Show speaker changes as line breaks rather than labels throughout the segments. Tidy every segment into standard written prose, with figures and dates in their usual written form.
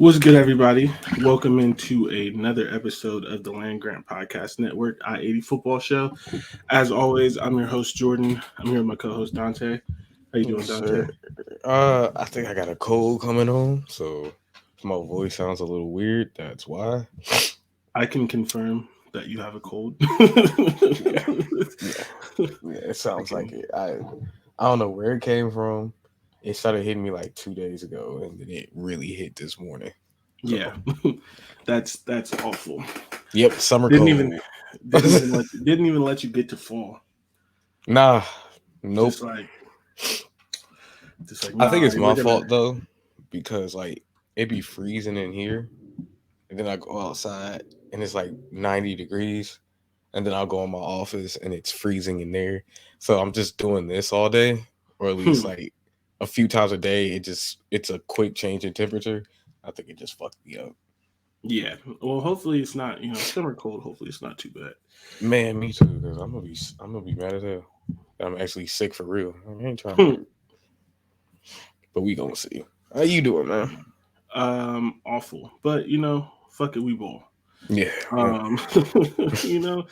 What's good, everybody? Welcome into another episode of the Land Grant Podcast Network I-80 Football Show. As always, I'm your host Jordan. I'm here with my co-host Dante. How you doing,
Yes,
Dante?
sir. I think I got a cold coming on, so if my voice sounds a little weird, that's why.
I can confirm that you have a cold.
Yeah, yeah, yeah. It sounds like it. I don't know where it came from. It started hitting me like 2 days ago, and then it really hit this morning.
Yeah,
So,
that's awful.
yep, summer
Didn't even
cold.
didn't even let you get to fall.
Nah, nope.
Just like
I think
nah,
it's my
we're gonna.
fault though, because like it be freezing in here, and then I go outside and it's like 90 degrees, and then I'll go in my office and it's freezing in there. So I'm just doing this all day, or at least like a few times a day. It's a quick change in temperature. I think it just fucked me up.
Yeah. Well, hopefully it's not. Summer cold. Hopefully it's not too bad.
Man, me too, because I'm gonna be mad as hell. I'm actually sick for real. I ain't trying to, but we gonna see. How you doing, man?
Awful. But fuck it, we ball.
Yeah,
Um, you know,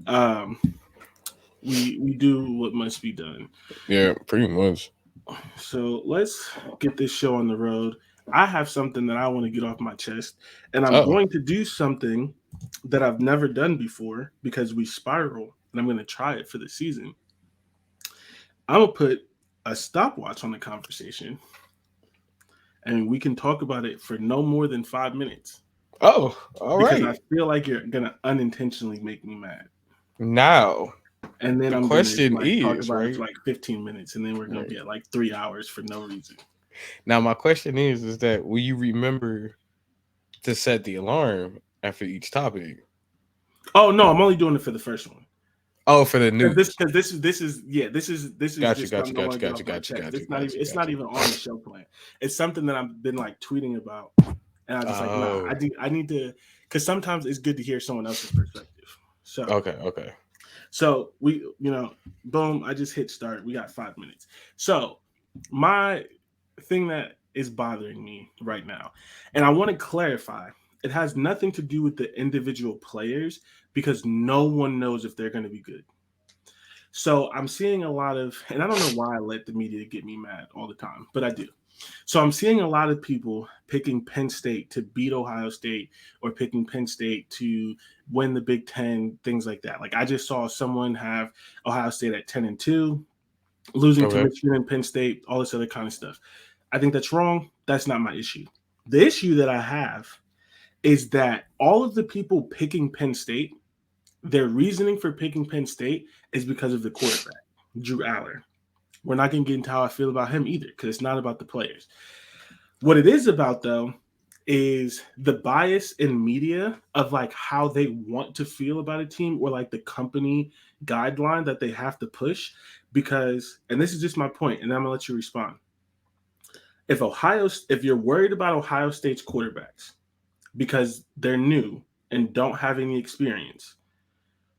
um, we do what must be done.
yeah, pretty much.
So let's get this show on the road. I have something that I want to get off my chest, and I'm
Oh,
going to do something that I've never done before because we spiral, and I'm going to try it for the season. I'm gonna put a stopwatch on the conversation, and we can talk about it for no more than 5 minutes
oh, all
because I
right.
feel like you're gonna unintentionally make me mad.
Now
And then
the
I'm gonna
question
like talk
is,
about it for
right?
like 15 minutes, and then we're gonna
Right.
be at like 3 hours for no reason.
Now my question is that will you remember to set the alarm after each topic?
Oh no, I'm only doing it for the first one
Oh, for the
because
news.
this is
Gotcha,
just
gotcha,
something I
gotcha,
want to get
gotcha,
off my
gotcha,
chest.
gotcha,
It's not
gotcha.
even on the show plan. It's something that I've been like tweeting about, and I just like nah.
Oh,
I need to because sometimes it's good to hear someone else's perspective. So
okay, okay.
so we boom. I just hit start. We got 5 minutes. So my thing that is bothering me right now, and I want to clarify, it has nothing to do with the individual players because no one knows if they're going to be good. So I'm seeing a lot of, and I don't know why I let the media get me mad all the time, but I do. So I'm seeing a lot of people picking Penn State to beat Ohio State or picking Penn State to win the Big Ten, things like that. Like I just saw someone have Ohio State at 10-2, losing to
Okay.
Michigan and Penn State, all this other kind of stuff. I think that's wrong. That's not my issue. The issue that I have is that all of the people picking Penn State, their reasoning for picking Penn State is because of the quarterback, Drew Aller. We're not going to get into how I feel about him either because it's not about the players. What it is about, though, is the bias in media of like how they want to feel about a team or like the company guideline that they have to push. Because, and this is just my point, and I'm going to let you respond. If you're worried about Ohio State's quarterbacks because they're new and don't have any experience,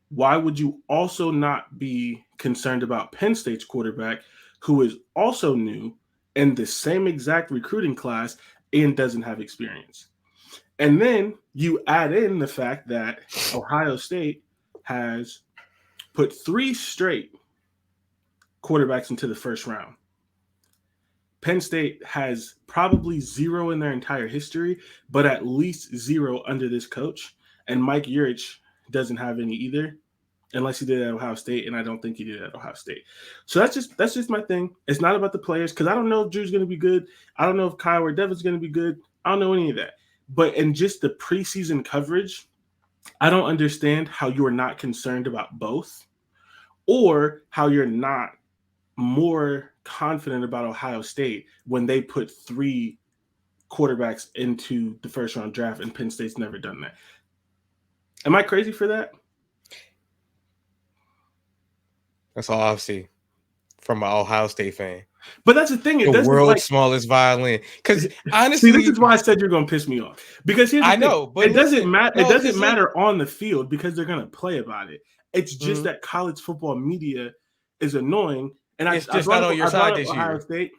why would you also not be concerned about Penn State's quarterback, who is also new in the same exact recruiting class and doesn't have experience? And then you add in the fact that Ohio State has put 3 straight quarterbacks into the first round. Penn State has probably 0 in their entire history, but at least 0 under this coach. And Mike Yurich doesn't have any either, unless he did at Ohio State, and I don't think he did at Ohio State. So that's just my thing. It's not about the players because I don't know if Drew's going to be good. I don't know if Kyle or Devin's going to be good. I don't know any of that. But in just the preseason coverage, I don't understand how you are not concerned about both, or how you're not more confident about Ohio State when they put 3 quarterbacks into the first round draft and Penn State's never done that. Am I crazy for that?
That's all I see from my Ohio State fan.
But that's the thing. It
The
doesn't
world's smallest violin. Because
see. This
honestly,
is why I said you're going to piss me off. Because here's the
I
thing:
know, but
it doesn't
listen,
matter. It
no,
doesn't
because look,
matter on the field because they're going to play about it. It's just
mhm,
that college football media is annoying. And
it's just not on your
I brought
side
up
this
Ohio
year.
State.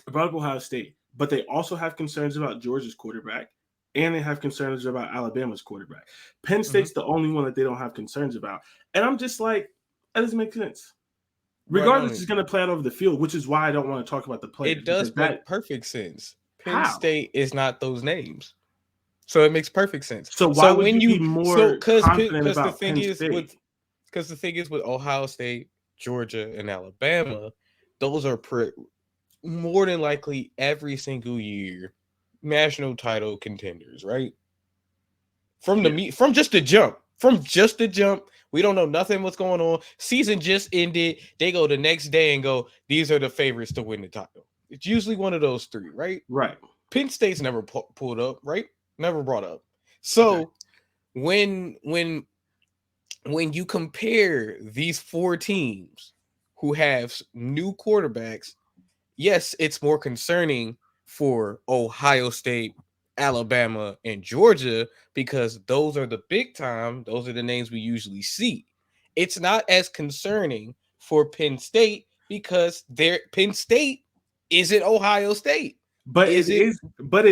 I brought up Ohio State but they also have concerns about Georgia's quarterback, and they have concerns about Alabama's quarterback. Penn State's the only one that they don't have concerns about. And I'm just like, that doesn't make sense. Regardless, it's going to play out over the field, which is why I don't want to talk about the players.
It does make perfect sense. Penn
How?
State is not those names. So it makes perfect sense.
So why would you be more confident about Penn State?
Because the thing is with Ohio State, Georgia, and Alabama, those are more than likely every single year national title contenders, right? From just the jump, we don't know nothing what's going on. Season just ended. They go the next day and go, these are the favorites to win the title. It's usually one of those three, right?
Right.
Penn State's never pulled up, right? Never brought up. So when you compare these four teams who have new quarterbacks, yes, it's more concerning for Ohio State, Alabama, and Georgia because those are the big time. Those are the names we usually see. It's not as concerning for Penn State because Penn State isn't Ohio State.
But it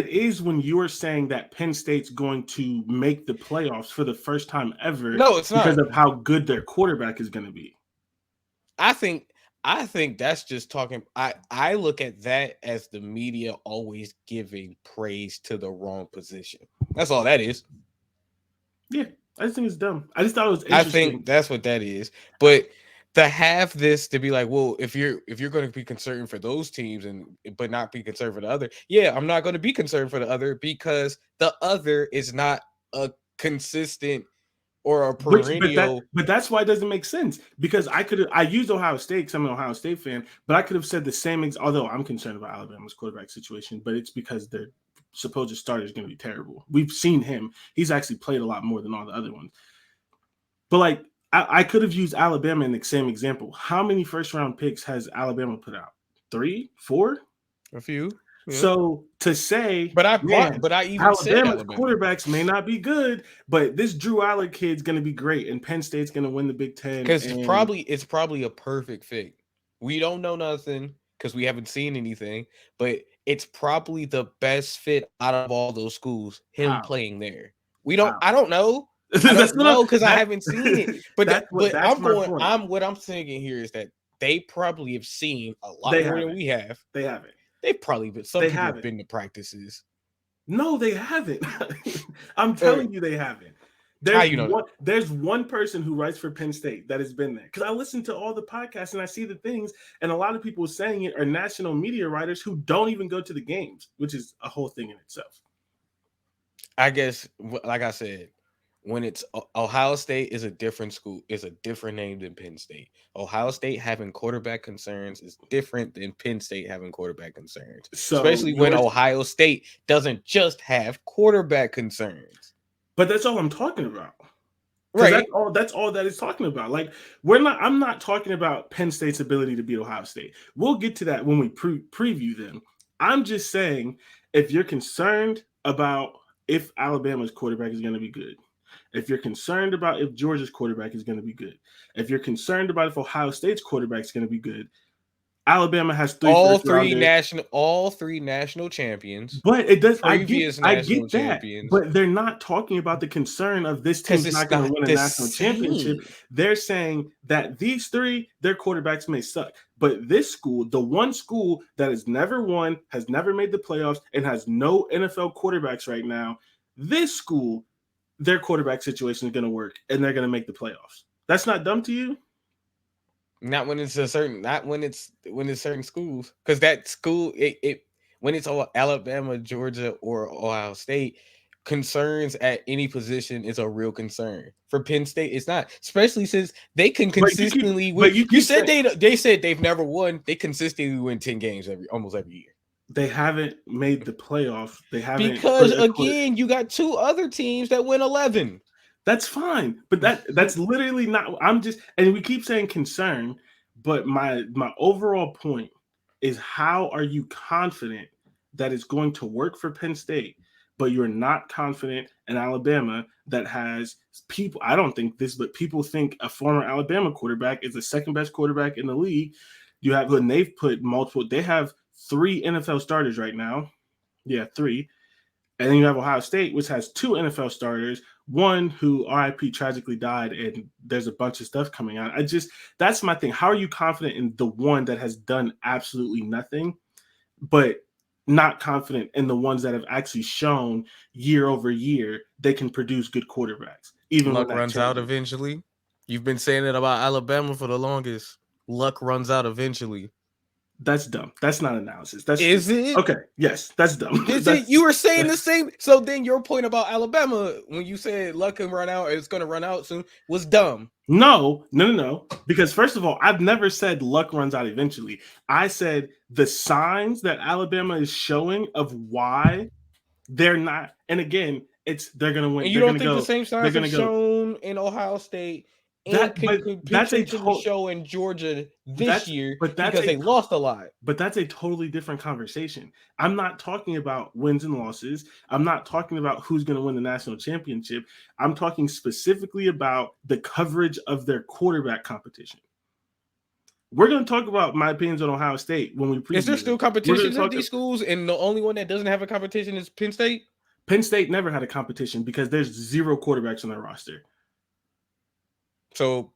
is when you are saying that Penn State's going to make the playoffs for the first time ever.
No, it's not,
because of how good their quarterback is going to be.
I think that's just talking. I look at that as the media always giving praise to the wrong position. That's all that is.
Yeah, I just think it's dumb. I just thought it was interesting.
I think that's what that is. But to have this to be like, well, if you're going to be concerned for those teams but not be concerned for the other, yeah, I'm not going to be concerned for the other because the other is not a consistent or a perennial.
But that's why it doesn't make sense because I used Ohio State because I'm an Ohio State fan, but I could have said the same. Although I'm concerned about Alabama's quarterback situation, but it's because their supposed starter is going to be terrible. We've seen him; he's actually played a lot more than all the other ones. But like I could have used Alabama in the same example. How many first round picks has Alabama put out? 3, 4,
a few. Yeah.
So to say,
Alabama's
quarterbacks may not be good, but this Drew Allen kid's going to be great, and Penn State's going to win the Big Ten.
Because it's probably a perfect fit. We don't know nothing because we haven't seen anything, but it's probably the best fit out of all those schools. Him playing there, I don't know. I don't know because I haven't seen it. But what I'm thinking here is that they probably have seen a lot more than we have.
They haven't.
They've probably been. Some people have been to practices.
No, they haven't. I'm telling you, they haven't. There's one person who writes for Penn State that has been there because I listen to all the podcasts and I see the things, and a lot of people saying it are national media writers who don't even go to the games, which is a whole thing in itself.
I guess, like I said, when it's Ohio State is a different school, is a different name than Penn State. Ohio State having quarterback concerns is different than Penn State having quarterback concerns. So especially when Ohio State doesn't just have quarterback concerns.
But that's all I'm talking about.
Right.
That's all that is talking about. Like I'm not talking about Penn State's ability to beat Ohio State. We'll get to that when we preview them. I'm just saying if you're concerned about if Alabama's quarterback is going to be good, if you're concerned about if Georgia's quarterback is going to be good, if you're concerned about if Ohio State's quarterback is going to be good, Alabama has all three
national champions.
But it does. I get that. But they're not talking about the concern of this team's not going to win a national championship. They're saying that these three, their quarterbacks may suck. But this school, the one school that has never won, has never made the playoffs, and has no NFL quarterbacks right now, this school, their quarterback situation is going to work, and they're going to make the playoffs. That's not dumb to you?
Not when it's certain schools, because that school, when it's Alabama, Georgia, or Ohio State, concerns at any position is a real concern. For Penn State, it's not, especially since they can consistently win. You said they said they've never won. They consistently win 10 games almost every year.
They haven't made the playoffs. They haven't,
because again, you got two other teams that win 11.
That's fine, but that's literally not. I'm just, and we keep saying concern, but my overall point is how are you confident that it's going to work for Penn State, but you're not confident in Alabama that has people. I don't think this, but people think a former Alabama quarterback is the second best quarterback in the league. You have, and they've put multiple. They have 3 NFL starters right now. Yeah, 3. And then you have Ohio State, which has 2 NFL starters, one who RIP tragically died, and there's a bunch of stuff coming out. That's my thing. How are you confident in the one that has done absolutely nothing, but not confident in the ones that have actually shown year over year they can produce good quarterbacks? Even
Luck
when that
runs out
changes.
eventually. You've been saying it about Alabama for the longest. Luck runs out eventually.
That's dumb. That's not analysis. That's
Is
stupid.
it?
Okay. Yes, that's dumb.
Is
That's,
it? You were saying the same. So then your point about Alabama, when you said luck can run out, it's going to run out soon, was dumb.
No. Because first of all, I've never said luck runs out eventually. I said the signs that Alabama is showing of why they're not. And again, they're going to win.
And you
They're
don't
going to
think
go.
the same signs have shown in Ohio State and could potentially show in Georgia this year because they lost a lot.
But that's a totally different conversation. I'm not talking about wins and losses. I'm not talking about who's going to win the national championship. I'm talking specifically about the coverage of their quarterback competition. We're going to talk about my opinions on Ohio State when we preview.
Is there still competition at these schools, and the only one that doesn't have a competition is Penn State?
Penn State never had a competition because there's 0 quarterbacks on their roster.
So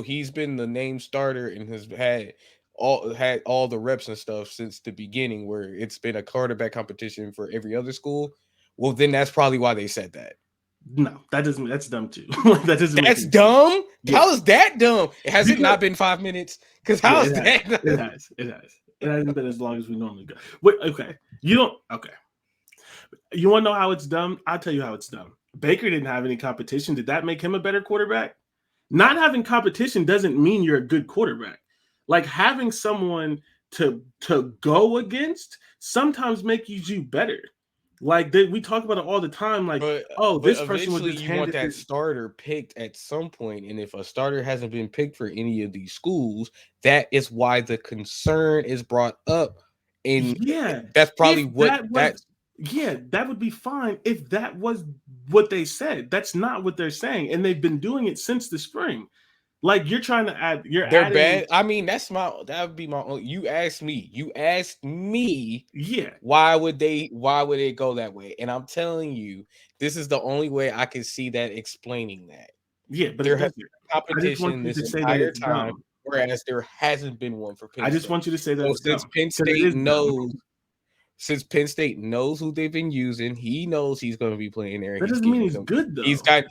he's been the named starter and has had all the reps and stuff since the beginning, where it's been a quarterback competition for every other school. Well, then that's probably why they said that.
No, that's dumb too.
That's dumb. Yeah. How is that dumb? Has it not been 5 minutes? Because how is that?
It has. It hasn't been as long as we normally go. Wait, okay. You don't. Okay. You want to know how it's dumb? I'll tell you how it's dumb. Baker didn't have any competition. Did that make him a better quarterback? Not having competition doesn't mean you're a good quarterback. Like having someone to go against sometimes makes you better. Like we talk about it all the time. Like, this person was just
you want that starter picked at some point, and if a starter hasn't been picked for any of these schools, that is why the concern is brought up. And that's probably
that would be fine if that was what they said. That's not what they're saying, and they've been doing it since the spring. Like you're trying to add,
they're bad. I mean, that would be my own. You asked me.
Yeah.
Why would they go that way? And I'm telling you, this is the only way I can see that explaining that.
Yeah, but
there has been competition this entire time, whereas there hasn't been one for Penn State.
I just want you to say that
since Penn State knows who they've been using, he knows he's going to be playing there.
That doesn't mean he's good though.
He's got.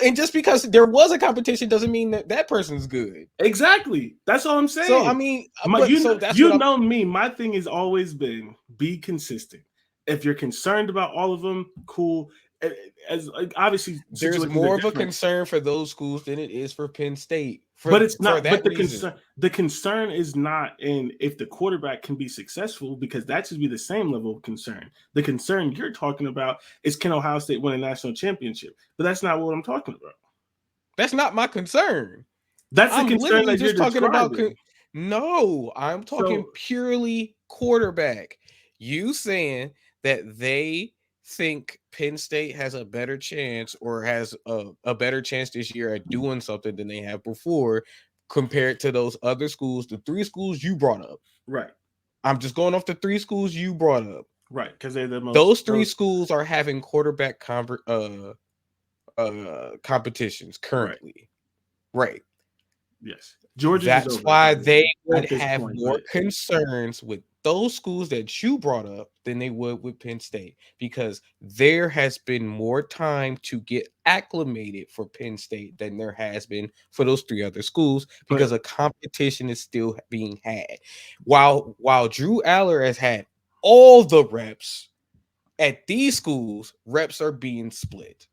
And just because there was a competition doesn't mean that person's good.
Exactly. That's all I'm saying.
So I mean,
you know me. My thing has always been be consistent. If you're concerned about all of them, cool. As obviously,
there's more of a concern for those schools than it is for Penn State.
But it's not. But the concern is not in if the quarterback can be successful, because that should be the same level of concern. The concern you're talking about is can Ohio State win a national championship? But that's not what I'm talking about.
That's not my concern.
That's the concern that you're talking about.
No, I'm talking purely quarterback. You saying that they think Penn State has a better chance or has a better chance this year at doing something than they have before compared to those other schools, the 3 schools you brought up.
Right.
I'm just going off the 3 schools you brought up.
Right, because they're the most.
Those 3 schools are having quarterback competitions currently. Right.
Yes. Georgia.
That's why they would have more concerns with those schools that you brought up than they would with Penn State, because there has been more time to get acclimated for Penn State than there has been for those 3 other schools, because a competition is still being had. While Drew Aller has had all the reps at these schools, reps are being split.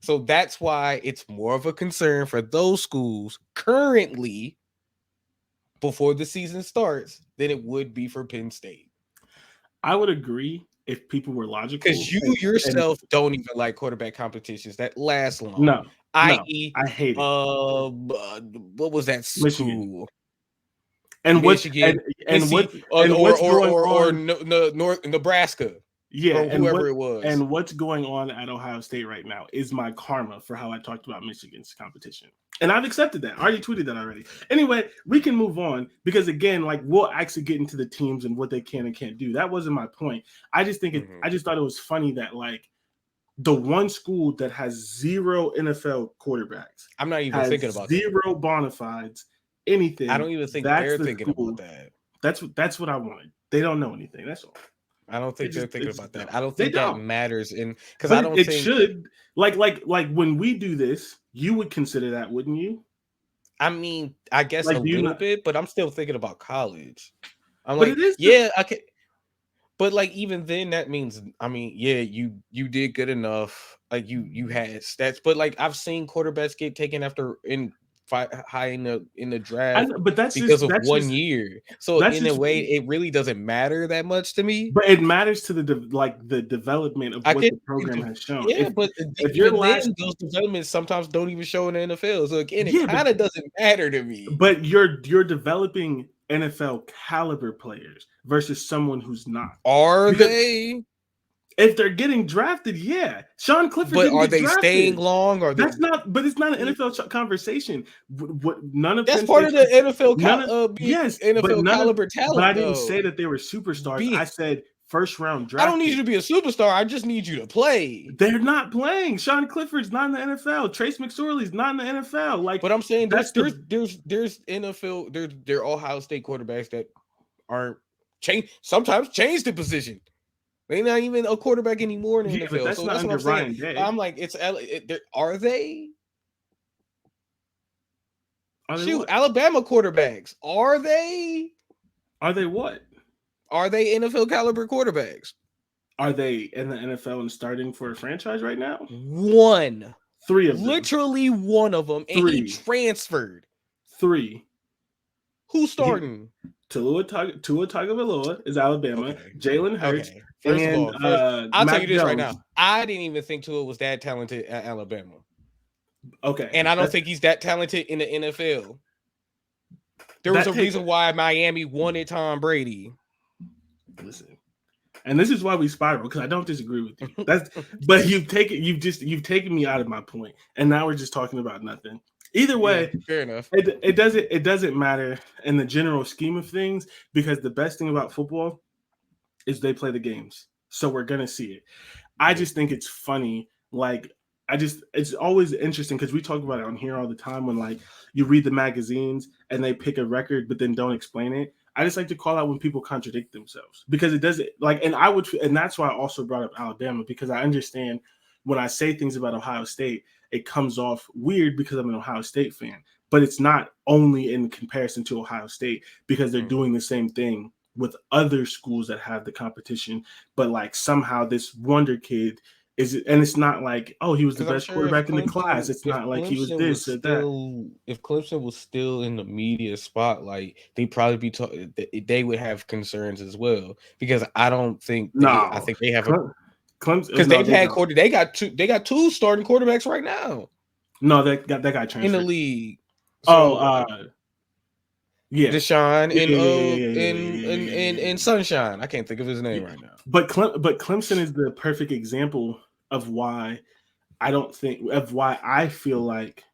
So that's why it's more of a concern for those schools currently before the season starts than it would be for Penn State.
I would agree if people were logical.
Because you yourself don't even like quarterback competitions that last long.
No.
I.e.,
I hate it.
What was that school?
Michigan. And
Michigan,
or
Nebraska.
Yeah,
or whoever it was.
And what's going on at Ohio State right now is my karma for how I talked about Michigan's competition. And I've accepted that. I already tweeted that already. Anyway, we can move on because, again, like we'll actually get into the teams and what they can and can't do. That wasn't my point. I just think I just thought it was funny that like the one school that has 0 NFL quarterbacks.
I'm not even thinking about
0 bona fides, anything.
I don't even think they're thinking about that.
That's what I wanted. They don't know anything. That's all.
I don't think they're thinking about that. I don't think that matters because
I
don't
think
think
it should. Like when we do this, you would consider that, wouldn't you?
I mean, I guess
like,
a little bit, but I'm still thinking about college. I'm
but
like, I can. But like even then, that means you did good enough. Like you had stats, but like I've seen quarterbacks get taken high in the draft,
but that's
because
of
1 year. So in a way, it really doesn't matter that much to me.
But it matters to the development of what the program has shown.
Yeah, but if you're those developments sometimes don't even show in the NFL. So again, it kind of doesn't matter to me.
But you're developing NFL caliber players versus someone who's not.
Are they?
If they're getting drafted, yeah. Sean Clifford.
But are they staying long? Or
that's not. But it's not an NFL conversation. None of
that's part of the NFL.
NFL
caliber talent.
But I didn't say that they were superstars. I said first round draft.
I don't need you to be a superstar. I just need you to play.
They're not playing. Sean Clifford's not in the NFL. Trace McSorley's not in the NFL. Like,
but I'm saying there's NFL. There are Ohio State quarterbacks that aren't sometimes change the position. They're not even a quarterback anymore in the NFL.
But that's not under Ryan Day.
I'm like, are they? Shoot, Alabama quarterbacks. Are they?
Are they what?
Are they NFL caliber quarterbacks?
Are they in the NFL and starting for a franchise right now?
3 of them. Literally 1 of them. 3. And he transferred.
3.
Who's starting?
Tua Tagovailoa is Alabama. Okay. Jalen Hurts.
Okay. First of all, I'll tell you this right now. I didn't even think Tua was that talented at Alabama.
Okay.
And I don't think he's that talented in the NFL. There was a reason why Miami wanted Tom Brady.
Listen. And this is why we spiral, because I don't disagree with you. But you've taken me out of my point. And now we're just talking about nothing. Either way,
fair enough.
It doesn't matter in the general scheme of things, because the best thing about football is they play the games. So we're gonna see it. I just think it's funny. Like, it's always interesting because we talk about it on here all the time when like you read the magazines and they pick a record but then don't explain it. I just like to call out when people contradict themselves, because it doesn't and that's why I also brought up Alabama, because I understand when I say things about Ohio State, it comes off weird because I'm an Ohio State fan, but it's not only in comparison to Ohio State, because they're doing the same thing with other schools that have the competition, but like somehow this wonder kid and it's not like, oh, he was the best quarterback in the class. It's not like he was this or that.
If Clemson was still in the media spotlight, they'd probably be they would have concerns as well, because I don't think I think they have Clemson, because they got 2 starting quarterbacks right now.
No, that guy transferred
in the league.
So, yeah,
Deshaun and Sunshine. I can't think of his name right now.
But Clemson is the perfect example of why I feel like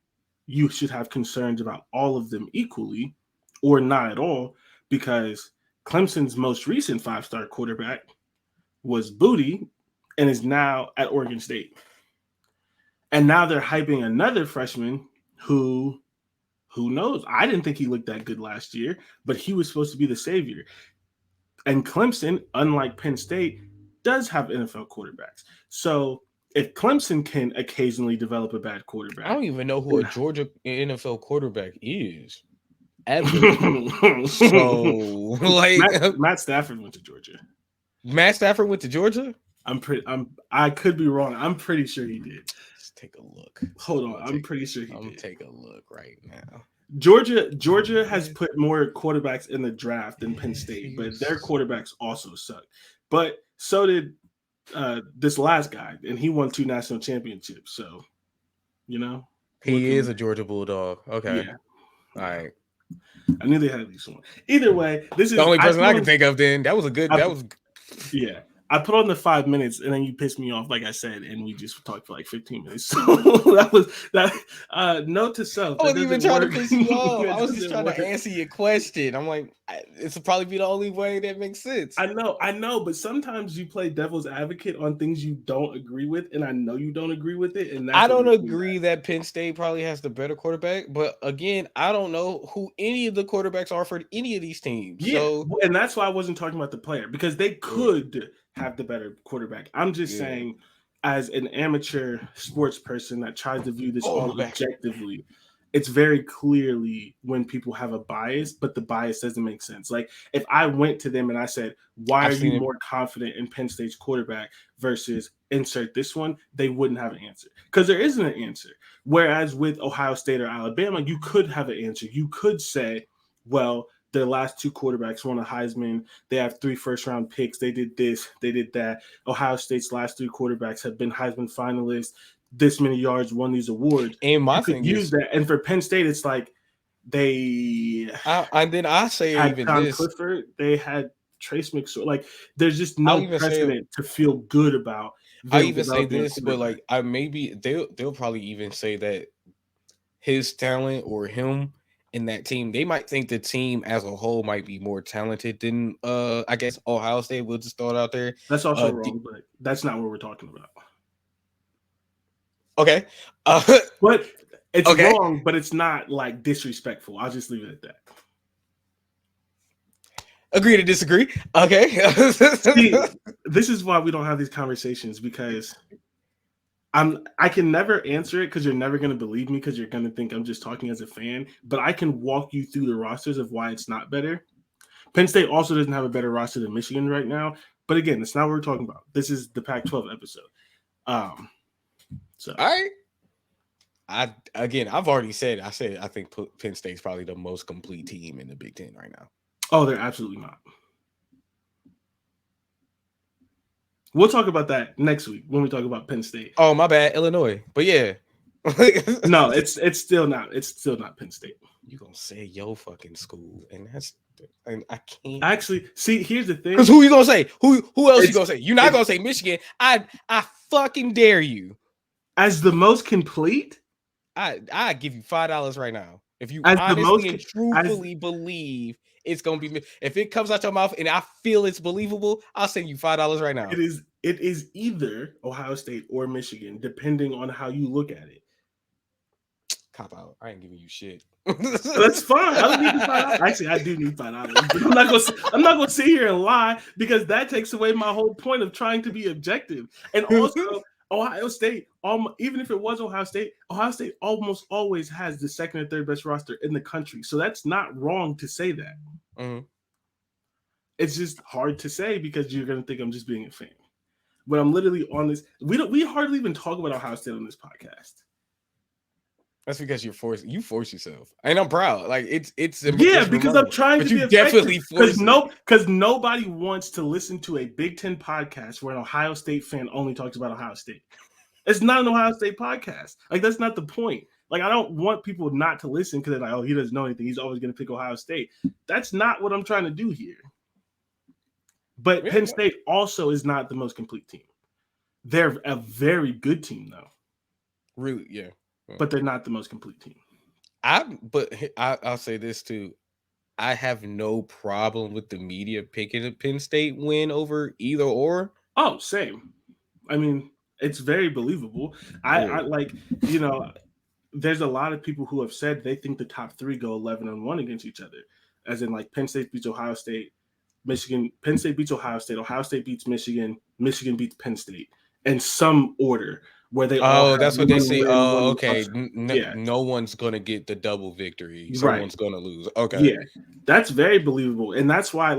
you should have concerns about all of them equally, or not at all, because Clemson's most recent 5-star quarterback was Booty and is now at Oregon State. And now they're hyping another freshman who knows? I didn't think he looked that good last year, but he was supposed to be the savior. And Clemson, unlike Penn State, does have NFL quarterbacks. So if Clemson can occasionally develop a bad quarterback.
I don't even know who a Georgia NFL quarterback is. Ever. So, like,
Matt Stafford went to Georgia.
Matt Stafford went to Georgia?
I could be wrong. I'm pretty sure he did.
Take a look.
Hold on. I'm pretty sure he did.
I'm gonna take a look right now.
Georgia has put more quarterbacks in the draft than Penn State, but their quarterbacks also suck. But so did this last guy, and he won 2 national championships. So,
he is a Georgia Bulldog. Okay.
Yeah.
All right.
I knew they had at least one. Either way, this is
the only person I can think of. Then that was a good.
Yeah. I put on the 5 minutes and then you pissed me off, like I said, and we just talked for like 15 minutes. So that was that. Note to self:
I
that
wasn't even
doesn't
trying to
work.
piss you off. I
That
was just
doesn't
trying
work.
to answer your question. I'm like, it's probably be the only way that makes sense.
I know, but sometimes you play devil's advocate on things you don't agree with, and I know you don't agree with it, and that's
I
what
don't
makes me
agree
mad.
that Penn State probably has the better quarterback, but again, I don't know who any of the quarterbacks are for any of these teams.
Yeah,
So
and that's why I wasn't talking about the player because they could have the better quarterback. I'm just
yeah.
saying, as an amateur sports person that tries to view this
Oh,
all
my back.
objectively, it's very clearly when people have a bias, but the bias doesn't make sense. Like if I went to them and I said, "Why are
I've seen
you
him.
more confident in Penn State's quarterback versus insert this one?" They wouldn't have an answer because there isn't an answer. Whereas with Ohio State or Alabama, you could have an answer. You could say, "Well, their last two quarterbacks won a Heisman. They have 3 first-round picks. They did this. They did that. Ohio State's last 3 quarterbacks have been Heisman finalists. This many yards, won these awards."
And my
You could
thing
use
is,
that. And for Penn State, it's like they
and then I say
had
even
John
this.
Clifford. They had Trace McSorley. Like there's just
I'll
no
even say
precedent to feel good about
I
them
even say
developing a
this, but
quarterback.
like I maybe they'll probably even say that his talent or him in that team, they might think the team as a whole might be more talented than I guess Ohio State. We'll just throw it out there.
That's also wrong, but that's not what we're talking about.
Okay.
But it's
Okay.
wrong, but it's not like disrespectful. I'll just leave it at that.
Agree to disagree. Okay.
See, this is why we don't have these conversations because I can never answer it because you're never going to believe me because you're going to think I'm just talking as a fan. But I can walk you through the rosters of why it's not better. Penn State also doesn't have a better roster than Michigan right now. But again, that's not what we're talking about. This is the Pac-12 episode. So
All right. I've already said I think Penn State's probably the most complete team in the Big Ten right now.
Oh, they're absolutely not. We'll talk about that next week when we talk about Penn State.
Oh, my bad, Illinois. But yeah.
No, it's still not. It's still not Penn State.
You gonna say yo fucking school, and I can't
actually see. Here's the thing.
Because who you gonna say? Who else you gonna say? You're not gonna say Michigan. I fucking dare you.
As the most complete.
I give you $5 right now if you
as
honestly and truthfully believe it's gonna be. If it comes out your mouth and I feel it's believable, I'll send you $5 right now.
It is either Ohio State or Michigan, depending on how you look at it.
Cop out. I ain't giving you shit.
That's fine. I don't need the $5. Actually, I do need $5. But I'm not gonna sit here and lie because that takes away my whole point of trying to be objective. And also, Ohio State, even if it was Ohio State almost always has the second or third best roster in the country. So that's not wrong to say that.
Mm-hmm.
It's just hard to say because you're gonna think I'm just being a fan. But I'm literally on this. We hardly even talk about Ohio State on this podcast.
That's because you force yourself, and I'm proud. Like it's
because I'm trying to be
definitely
because nobody wants to listen to a Big Ten podcast where an Ohio State fan only talks about Ohio State. It's not an Ohio State podcast. Like that's not the point. Like I don't want people not to listen because they're like, oh, he doesn't know anything. He's always going to pick Ohio State. That's not what I'm trying to do here. But Penn State also is not the most complete team. They're a very good team though.
Really, yeah.
But they're not the most complete team.
I'll say this too. I have no problem with the media picking a Penn State win over either or.
Oh, same. I mean, it's very believable. I like, there's a lot of people who have said they think the top 3 go 11-1 against each other. As in like Penn State beats Ohio State, Penn State beats Ohio State beats Michigan beats Penn State in some order. Where they
that's what they say. Oh, okay. No one's gonna get the double victory. Someone's gonna lose. Okay.
Yeah, that's very believable, and that's why I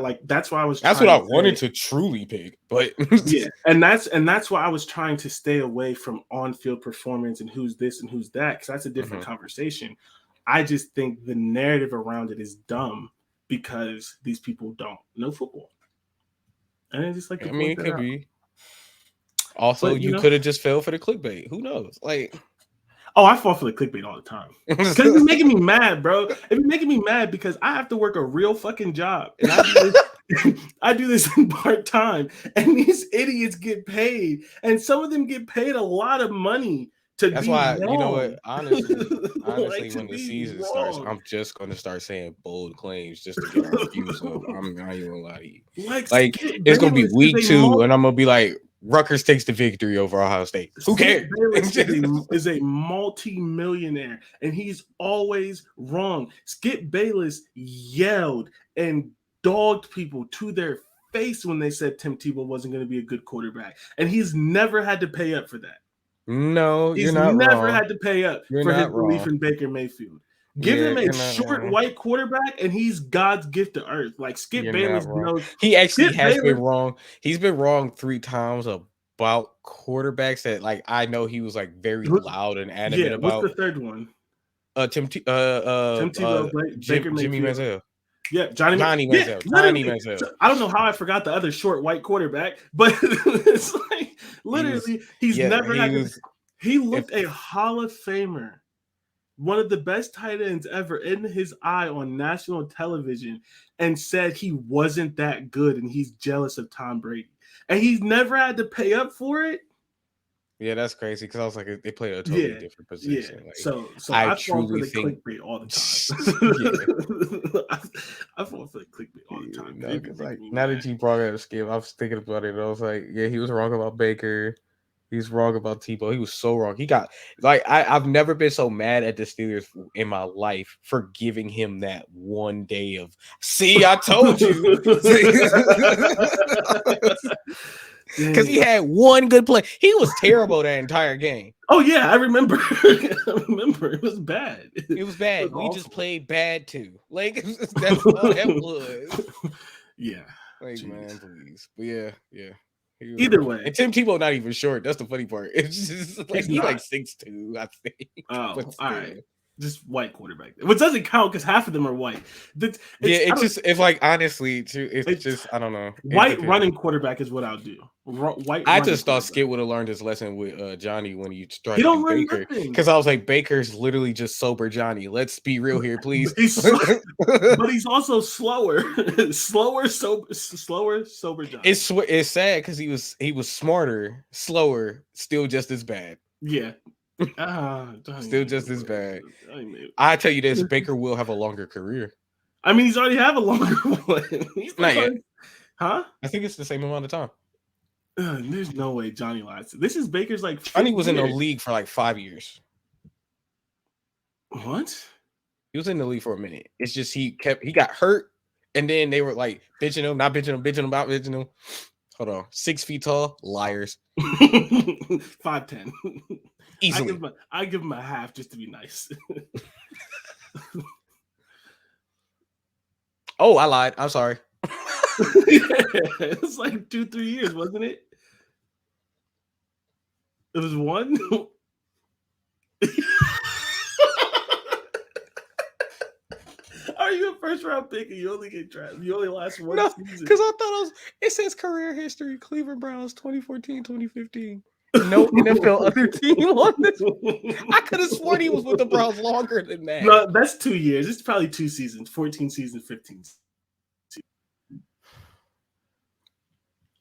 was.
That's what I wanted to truly pick, but
yeah, and that's why I was trying to stay away from on-field performance and who's this and who's that because that's a different conversation. I just think the narrative around it is dumb because these people don't know football, and I just like.
I mean, it could be. Also, you could have just fell for the clickbait. Who knows? Like,
I fall for the clickbait all the time because it's making me mad, bro. It's making me mad because I have to work a real fucking job, and I do this in part-time, and these idiots get paid, and some of them get paid a lot of money to
That's
be
why, you know what?
wrong.
Honestly,
To
when the
be
season starts,
wrong.
I'm just going to start saying bold claims just to get our views up. I'm not even gonna lie to you.
Like
Like,
Skip
it's gonna be
Bayless is
week
a
2, and I'm gonna be like, Rutgers takes the victory over Ohio State. Who
Skip
cares?
Bayless is a multi-millionaire, and he's always wrong. Skip Bayless yelled and dogged people to their face when they said Tim Tebow wasn't going to be a good quarterback, and he's never had to pay up for that.
No, you're
He's
not
never
wrong.
had to pay up
You're
for his
not
belief
wrong.
in Baker Mayfield. Give
Yeah,
him a
you're not
short
wrong.
white quarterback, and he's God's gift to earth. Like Skip
You're
Bayless
not wrong.
knows.
He actually
Skip
has been
Bayless,
wrong. He's been wrong 3 times about quarterbacks that, like, I know he was like very loud and adamant
yeah. What's
about.
the third one?
Tim
Tebow, Baker
Jimmy
Mayfield.
Manziel.
Yeah, Johnny
Manziel.
Yeah,
Johnny
literally.
Manziel.
I don't know how I forgot the other short white quarterback, but it's like literally he's never had to. He looked a Hall of Famer, one of the best tight ends ever, in his eye on national television, and said he wasn't that good and he's jealous of Tom Brady. And he's never had to pay up for it.
Yeah, that's crazy because I was like, they play a totally different position.
Yeah.
Like,
So
I
I fall for
truly
the
think
clickbait all the time. I fall for the clickbait all the time.
No, because like now that you brought it up, Skip, I was thinking about it. And I was like, yeah, he was wrong about Baker. He was wrong about Tebow. He was so wrong. He got like I've never been so mad at the Steelers in my life for giving him that one day of see, I told you. Because he had one good play. He was terrible that entire game.
Oh yeah, I remember. I remember it was bad.
It was bad.
It was
we
awful.
just played bad too. Like that's all that was.
Yeah.
Like, jeez. Man, please. But yeah.
Either way.
And Tim Tebow not even short. That's the funny part. It's just like he like 6'2", I think.
Oh, all right. Just white quarterback, which doesn't count because half of them are white.
It's like honestly, it's just I don't know.
White running quarterback is what I'll do. White.
I just thought Skip would have learned his lesson with Johnny when he tried
to
do Baker, because I was like, Baker's literally just sober Johnny. Let's be real here, please.
But he's also slower, sober Johnny.
It's sad because he was smarter, slower, still just as bad.
Yeah.
Still just as bad. I tell you this, Baker will have a longer career.
I mean, he's already have a longer one. He's
not yet.
Huh?
I think it's the same amount of time.
There's no way Johnny lies. This is Baker's like.
Johnny was in the league for like 5 years.
What?
He was in the league for a minute. It's just he got hurt, and then they were like bitching him, not bitching him, bitching him about bitching him. Hold on, 6 feet tall, liars.
5'10".
Easily.
I give him a half just to be nice.
Oh, I lied. I'm sorry.
It's like 2-3 years, wasn't it? It was 1. Are you a first round pick and you only get drafted? You only last one season?
Because I thought it says career history, Cleveland Browns 2014, 2015. No NFL other team on this. I could have sworn he was with the Browns longer than that.
No, that's 2 years. It's probably 2 seasons, 14 seasons, 15.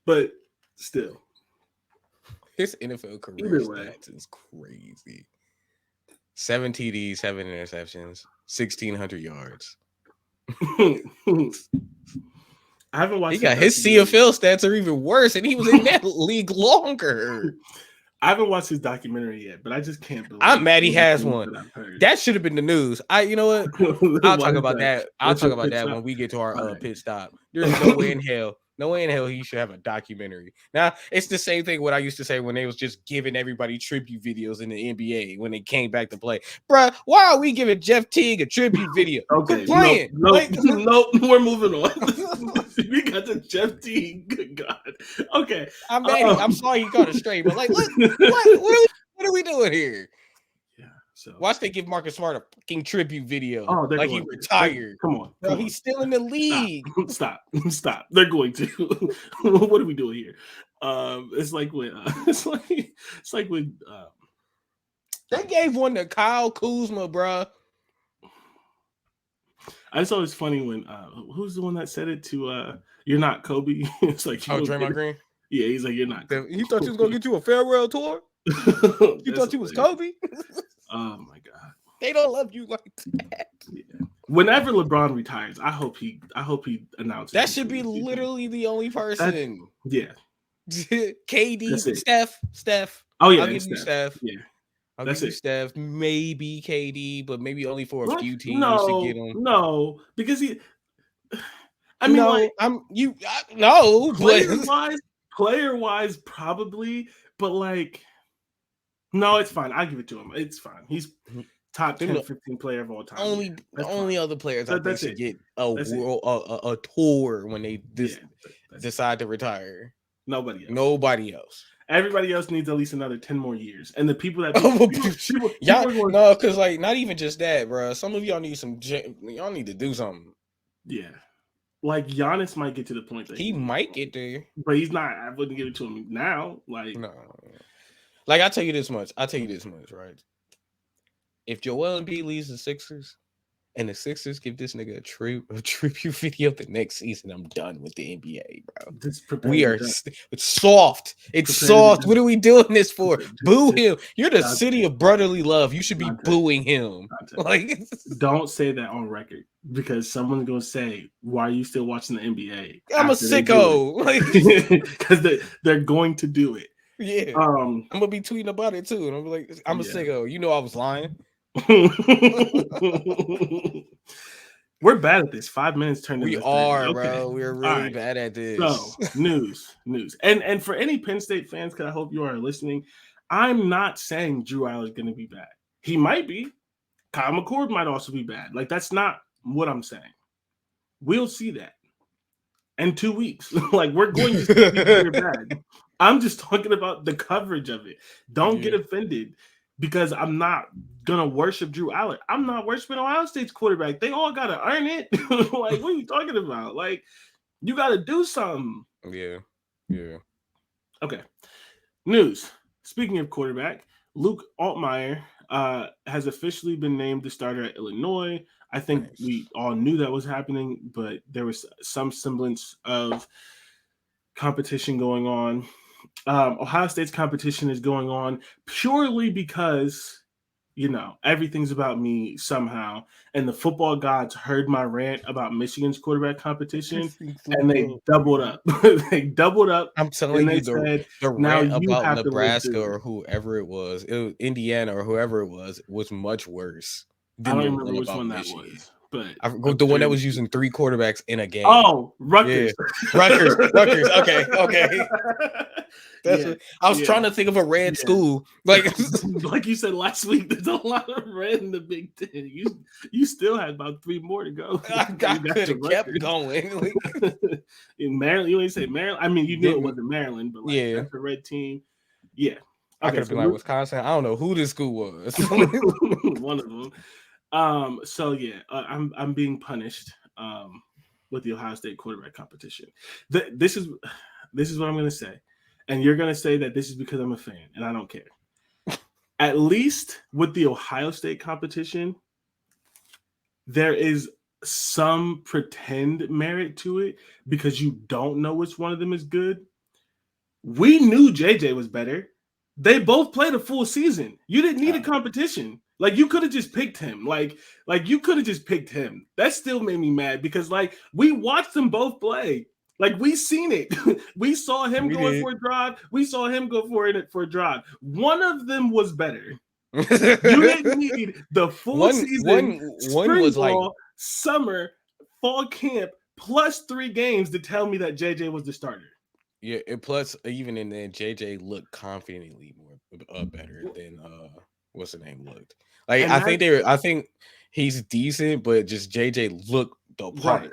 But still,
his NFL career stats is crazy. 7 TDs, 7 interceptions, 1,600 yards.
I haven't watched.
He got his CFL stats are even worse, and he was in that league longer.
I haven't watched his documentary yet, but I just can't believe.
I'm mad he has one. That should have been the news. You know what? I'll talk about that. I'll talk about that when we get to our pit stop. There's no way in hell. No way in hell he should have a documentary. Now, it's the same thing what I used to say when they was just giving everybody tribute videos in the NBA when they came back to play. Bruh, why are we giving Jeff Teague a tribute video?
Okay, nope, we're moving on. We got the Jeff Teague. Good God. Okay.
I'm mad. I'm sorry he got a straight, but like, what are we doing here?
So
watch they give Marcus Smart a fucking tribute video.
Oh,
like he retired.
Come on.
Bro, he's still in the league.
Stop. They're going to. What are we doing here? It's like when
they gave one to Kyle Kuzma, bro.
I just thought it was funny when who's the one that said it to you're not Kobe. It's like you
Oh,
don't get
Draymond
it.
Green.
Yeah, he's like you're not Kobe.
He thought you was gonna get you a farewell tour. You
That's
thought you was
hilarious.
Kobe.
Oh my god.
They don't love you like that.
Yeah. Whenever LeBron retires, I hope he announces
That should be literally the only person.
Yeah.
KD,
That's it.
Steph.
Oh yeah,
I'll
and
give you Steph.
Yeah.
I'll
That's
give you
it.
Steph. Maybe KD, but maybe only for a
What?
few teams to get him.
No, because he. I mean, like
no,
player wise, probably, but like, no, it's fine. I give it to him. It's fine. He's top 10, 15 player of all time.
Only other players I think should get a tour when they decide to retire.
Nobody else. Everybody else needs at least another 10 more years. And the people that
because like not even just that, bro. Some of y'all need y'all need to do something.
Yeah. Like Giannis might get to the point that
he might get there.
But he's not. I wouldn't give it to him now. Like
no. Like I'll tell you this much, right? If Joel Embiid leaves the Sixers and the Sixers give this nigga a tribute video the next season, I'm done with the NBA, bro. We are it's soft. It's soft. What are we doing this for? Boo him. You're the city of brotherly love. You should be booing him. Like,
don't say that on record because someone's gonna say, "Why are you still watching the NBA?"
I'm a sicko.
Because they're going to do it.
Yeah. I'm gonna be tweeting about it too, and I'm like, I'm a sicko. You know, I was lying.
We're bad at this. 5 minutes turned into 30.
Okay. Bro. We're really bad at this.
So news. And for any Penn State fans, because I hope you are listening, I'm not saying Drew Aller is going to be bad. He might be. Kyle McCord might also be bad. Like, that's not what I'm saying. We'll see that in 2 weeks. Like, we're going to see you're bad. I'm just talking about the coverage of it. Don't get offended. Because I'm not gonna worship Drew Aller. I'm not worshiping Ohio State's quarterback. They all gotta earn it. Like, what are you talking about? Like, you gotta do something.
Yeah.
Okay. News. Speaking of quarterback, Luke Altmaier has officially been named the starter at Illinois. I think we all knew that was happening, but there was some semblance of competition going on. Ohio State's competition is going on purely because, everything's about me somehow. And the football gods heard my rant about Michigan's quarterback competition, and they doubled up.
I'm telling you, the rant about Nebraska or whoever it was Indiana or whoever it was much worse.
I don't remember which one that was. But
the one that was using 3 quarterbacks in a game.
Oh, Rutgers.
Yeah. Rutgers. Okay. I was trying to think of a red school. Like
you said last week, there's a lot of red in the Big Ten. You still had about 3 more to go.
I could have kept going.
In Maryland, you ain't say Maryland. I mean, you knew it wasn't Maryland, but that's a red team. Yeah.
I could have been like Wisconsin. I don't know who this school was.
One of them. I'm being punished with the Ohio State quarterback competition. This is what I'm going to say. And you're going to say that this is because I'm a fan, and I don't care. At least with the Ohio State competition, there is some pretend merit to it because you don't know which one of them is good. We knew JJ was better. They both played a full season. You didn't need a competition. Like, you could have just picked him. Like you could have just picked him. That still made me mad because, we watched them both play. Like, we seen it. We saw him going for a drive. We saw him go for a drive. One of them was better. You didn't need the full season. One was ball, summer, fall camp, plus 3 games to tell me that JJ was the starter.
Yeah, and plus, even in there, JJ looked confidently more better than what's the name looked. Like, I think he's decent, but just JJ looked the part. Right.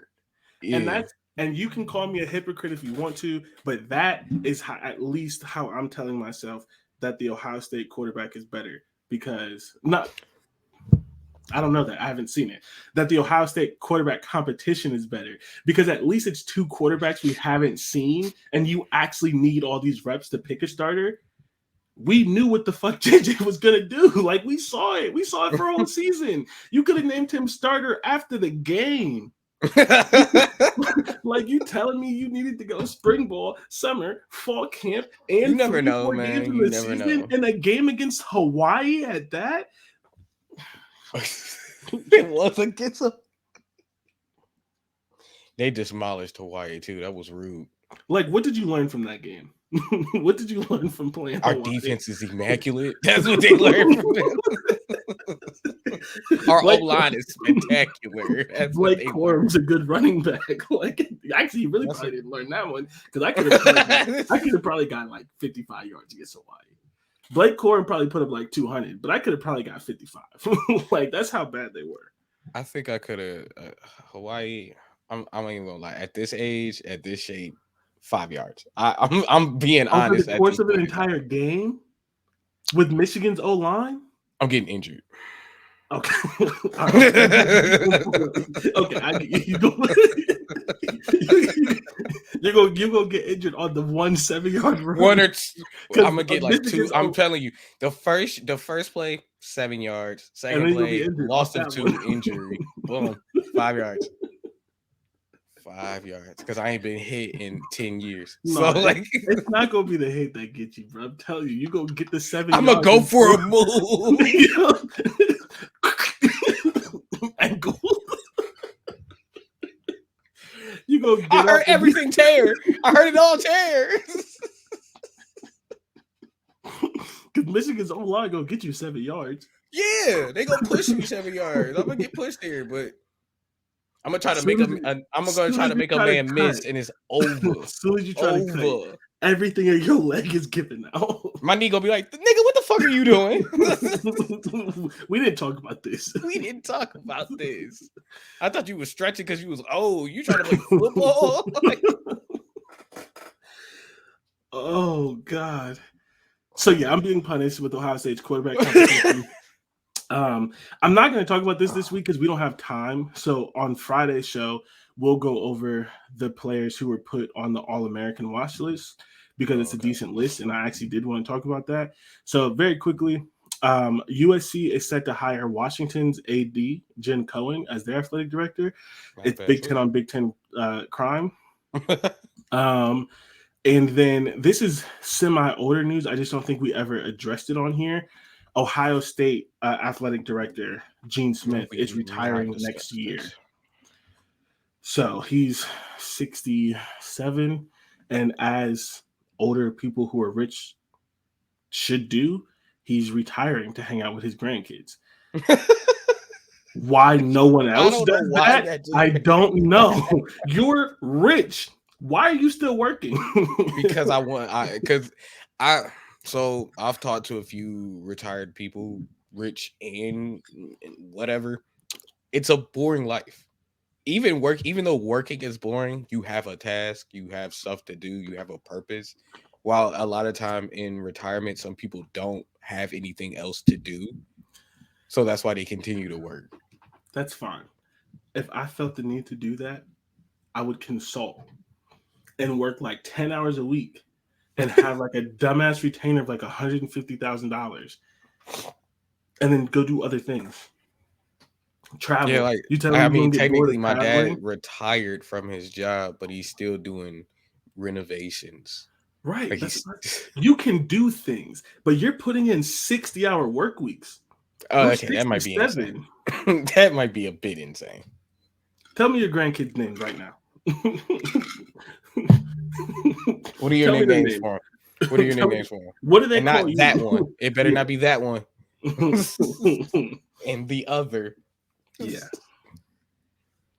Yeah. And you can call me a hypocrite if you want to, but that is at least how I'm telling myself that the Ohio State quarterback is better because I don't know that. I haven't seen it. That the Ohio State quarterback competition is better because at least it's 2 quarterbacks we haven't seen and you actually need all these reps to pick a starter. We knew what the fuck JJ was gonna do. Like we saw it. We saw it for a whole season. You could have named him starter after the game. Like you telling me you needed to go spring ball, summer, fall camp, and
You never
3
know,
4
man.
games in
You
the
never
season,
know.
and a game against Hawaii at that.
It was against them. They demolished Hawaii too. That was rude.
Like, what did you learn from that game? What did you learn from playing
Our
Hawaii?
defense is immaculate. That's what they learned from them. Our O-line is spectacular. That's what
Blake
they
Corum's a good running back. Like, actually, you really probably didn't learn that one because I could have probably got like 55 yards against Hawaii. Blake Corum probably put up like 200, but I could have probably got 55. Like, that's how bad they were.
I think I could have Hawaii. I'm not even gonna lie. At this age, at this shape, 5 yards. I'm being honest.
Over the course of an entire game with Michigan's O-line,
I'm getting injured.
Okay. Okay. You're gonna get injured on the 1 7-yard run.
1 or 2. I'm gonna get like 2. I'm telling you, the first play 7 yards. Second play loss of 2, injury. Boom, 5 yards. 5 yards because I ain't been hit in 10 years.
No,
so like,
it's not gonna be the hit that gets you, bro. I'm telling you, go get the 7.
I'm gonna go for a move.
Ankle. You go.
I heard everything tear. I heard it all tear.
Because Michigan's O-line gonna get you 7 yards.
Yeah, they gonna push me 7 yards. I'm gonna get pushed there, but I'm gonna try to make a man miss, and it's over.
As soon as you try to cut, everything in your leg is giving out.
My knee gonna be like, nigga, what the fuck are you doing?
We didn't talk about this.
I thought you were stretching because you was you trying to play football?
Oh God. So yeah, I'm being punished with Ohio State's quarterback competition. I'm not going to talk about this week because we don't have time. So on Friday's show, we'll go over the players who were put on the All-American watch list because it's a decent list, and I actually did want to talk about that. So very quickly, USC is set to hire Washington's AD, Jen Cohen, as their athletic director. It's Big Ten on Big Ten crime. And then this is semi-older news. I just don't think we ever addressed it on here. Ohio State athletic director Gene Smith is retiring next year. So he's 67, and as older people who are rich should do, he's retiring to hang out with his grandkids. Why no one else does that? I don't know. You're rich. Why are you still working?
Because So I've talked to a few retired people, rich and whatever. It's a boring life. Even though working is boring, you have a task, you have stuff to do, you have a purpose. While a lot of time in retirement, some people don't have anything else to do. So that's why they continue to work.
That's fine. If I felt the need to do that, I would consult and work like 10 hours a week. And have like a dumbass retainer of like $150,000, and then go do other things. Travel.
Yeah, like
you tell
me, technically, my dad retired from his job, but he's still doing renovations.
Right. Like you can do things, but you're putting in 60-hour work weeks.
Oh, okay, that might be insane. That might be a bit insane.
Tell me your grandkids' names right now.
What are your nicknames for him? What are your nicknames for him?
What do they call
not
you?
That one. It better not be that one. And the other.
Yeah.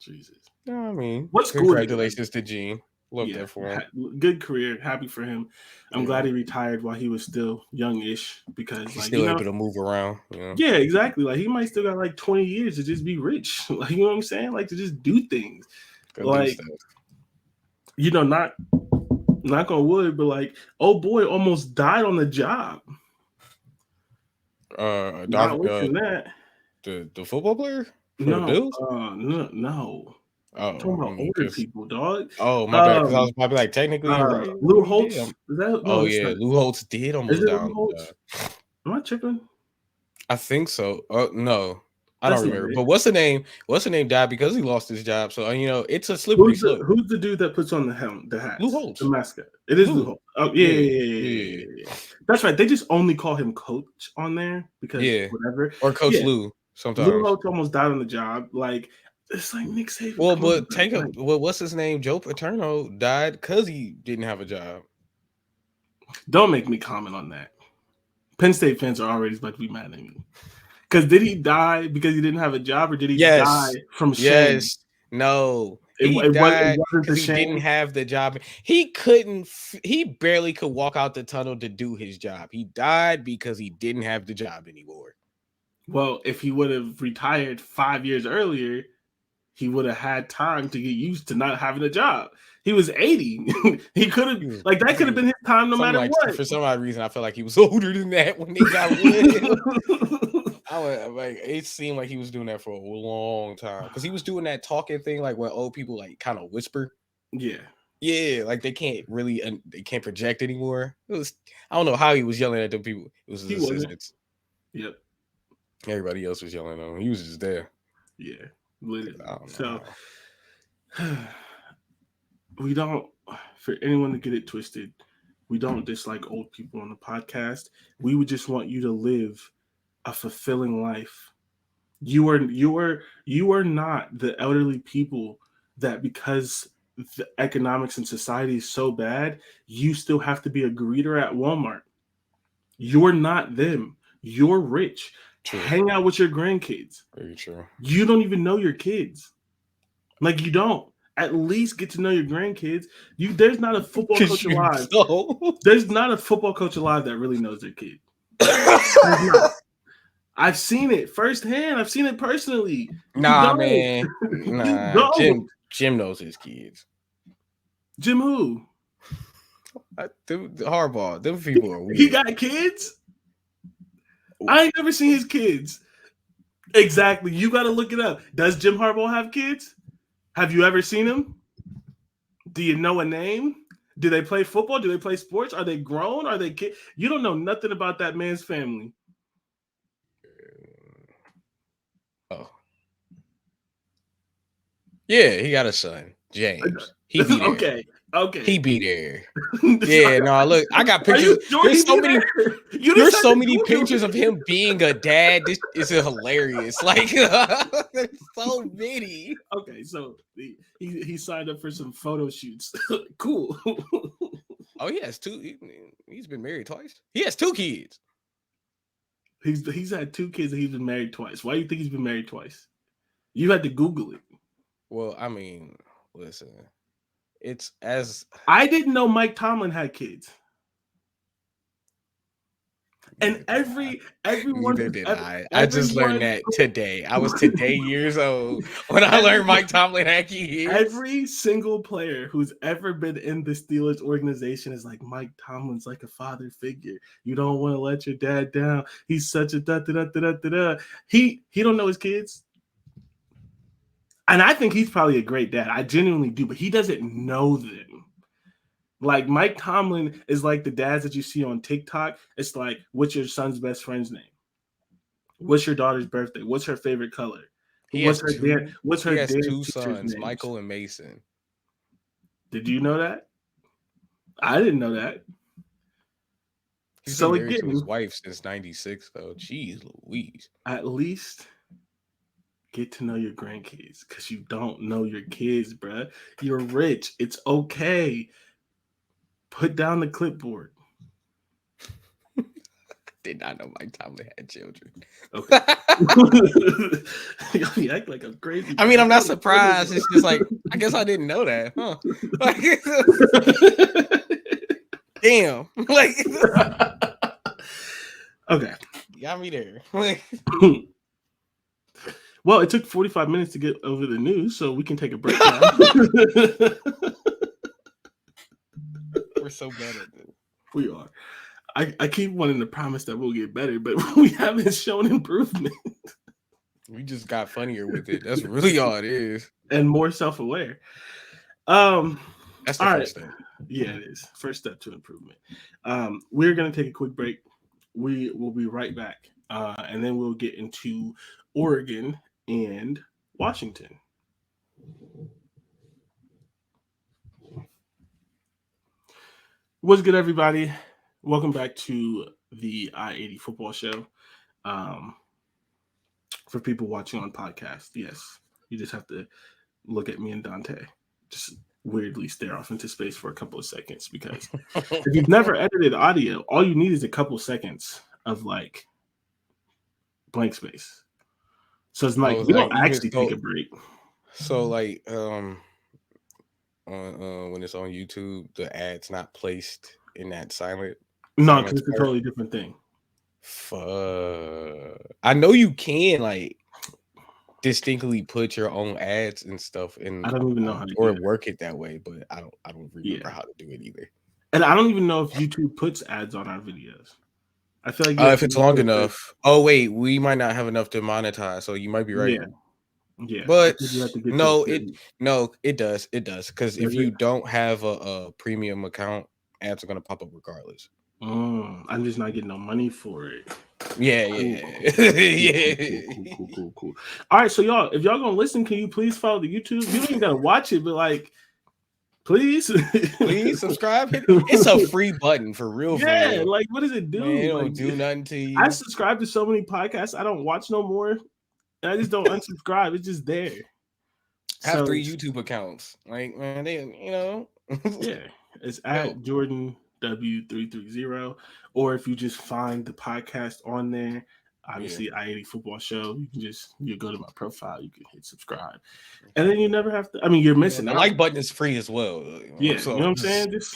Jesus.
No, I mean,
what
congratulations to Gene. Love that for him.
Good career. Happy for him. I'm glad he retired while he was still youngish because
he's still able to move around. You know?
Yeah, exactly. Like he might still got like 20 years to just be rich. Like, you know what I'm saying? Like to just do things. Knock on wood, but like, oh boy, almost died on the job.
The football player?
No.
Oh,
I'm talking
I
about
mean,
older people, dog.
oh, my bad. Because I was probably like, technically, you're right.
Lou
He did.
Holtz. Is that no?
Oh
It's
yeah,
not.
Lou Holtz did
Is
almost
it
die
Lou
on the
Holtz?
job.
Am I tripping?
I think so. No, I
That's
don't
not
remember.
it.
But what's the name? What's the name died because he lost his job. So it's a slippery slope.
Who's the dude that puts on the helm, the
Lou
hats, the
Holtz.
mascot? It is Lou
Lou.
Holtz. Oh
Yeah.
yeah. That's right. They just only call him Coach on there because
Yeah.
whatever.
Or Coach
Yeah,
Lou
Lou
sometimes.
Holtz almost died on the job. Like it's like Nick Saban.
Well,
Come on,
but
bro. Like,
what's his name? Joe Paterno died because he didn't have a job.
don't make me comment on that. Penn State fans are already about to be mad at me. Because did he die because he didn't have a job, or did he die
Yes.
from shame?
Yes. No.
It
He died
wasn't the
because he didn't
shame.
have the job. He couldn't. He barely could walk out the tunnel to do his job. He died because he didn't have the job anymore.
Well, if he would have retired 5 years earlier, he would have had time to get used to not having a job. He was 80. He could have, like, that could have been his time no matter what.
For some odd reason, I feel like he was older than that when they got rid of him. I was like, it seemed like he was doing that for a long time because he was doing that talking thing, like when old people like kind of whisper. Yeah, like they can't project anymore. I don't know how he was yelling at them people. It was his assistants.
Yep.
Everybody else was yelling at him. He was just there.
Yeah, literally. So
how.
we don't, for anyone to get it twisted, we don't dislike old people on the podcast. We would just want you to live a fulfilling life. You are not the elderly people that because the economics and society is so bad, you still have to be a greeter at Walmart. You're not them. You're rich. True. Hang out with your grandkids.
Very true.
You don't even know your kids. Like you don't. At least get to know your grandkids. There's not a football coach alive. There's not a football coach alive that really knows their kid. I've seen it firsthand. I've seen it personally.
Nah, man. Nah. Jim knows his kids.
Jim who?
Harbaugh. Them people are weird.
He got kids? I ain't never seen his kids. Exactly. You got to look it up. Does Jim Harbaugh have kids? Have you ever seen him? Do you know a name? Do they play football? Do they play sports? Are they grown? Are they kids? You don't know nothing about that man's family.
Oh. Yeah, he got a son, James. He be there.
Okay.
He be there. Yeah, no, look, I got pictures. There's so many pictures of him being a dad. This is hilarious. Like, there's so many.
Okay, so he signed up for some photo shoots. Cool.
Oh, he has two. He's been married twice. He has 2 kids.
He's had 2 kids and he's been married twice. Why do you think he's been married twice? You had to Google it.
Well, I mean, listen. It's as
I didn't know Mike Tomlin had kids. And everyone
did I just learned that today. I was today years old when I learned Mike Tomlin had kids.
Every single player who's ever been in the Steelers organization is like, Mike Tomlin's like a father figure. You don't want to let your dad down. He's such a da-da-da-da-da-da. He don't know his kids. And I think he's probably a great dad. I genuinely do, but he doesn't know them. Like Mike Tomlin is like the dads that you see on TikTok. It's like, what's your son's best friend's name? What's your daughter's birthday? What's her favorite color? What's her dad's
2 sons, Michael and Mason.
Did you know that? I didn't know that.
He's been married to his wife since '96, though. Jeez Louise.
At least get to know your grandkids because you don't know your kids, bruh. You're rich. It's okay. Put down the clipboard.
Did not know Mike Tomlin had children.
Okay. You act like I'm crazy.
I mean, I'm not surprised. It's just like, I guess I didn't know that, huh? Damn. Like,
okay.
You got me there.
Well, it took 45 minutes to get over the news, so we can take a break now.
We're so bad at this.
We are. I keep wanting to promise that we'll get better, but we haven't shown improvement.
We just got funnier with it. That's really all it is.
And more self-aware.
That's the
All right.
first step.
Yeah, it is. First step to improvement. We're going to take a quick break. We will be right back. And then we'll get into Oregon and Washington. What's good, everybody? Welcome back to the I-80 football show. For people watching on podcast, yes, you just have to look at me and Dante. Just weirdly stare off into space for a couple of seconds, because if you've never edited audio, all you need is a couple seconds of like blank space. So it's like we don't actually take a break.
So like when it's on YouTube, the ad's not placed in that silent.
No, because it's a totally different thing.
I know you can like distinctly put your own ads and stuff in.
I don't even know how to
or work it that way, but I don't remember how to do it either.
And I don't even know if YouTube puts ads on our videos. I feel like
if it's long enough. Oh wait, we might not have enough to monetize, so you might be right.
Yeah,
but no, it does because if you don't have a premium account, ads are gonna pop up regardless.
I'm just not getting no money for it.
Yeah.
Cool. All right, so y'all, if y'all gonna listen, can you please follow the YouTube? You don't even gotta watch it, but like, please
subscribe. It's a free button for real.
Yeah,
for real.
Like what does it do?
It don't do nothing to you.
I subscribe to so many podcasts I don't watch no more, and I just don't unsubscribe. It's just there.
I have 3 YouTube accounts. Like, man,
yeah, it's at Jordan W330, or if you just find the podcast on there, obviously I-80 football show, you go to my profile, you can hit subscribe, and then you never have to. I mean, you're missing
the
out.
like button is free as well.
Yeah, so, you know what I'm saying? Just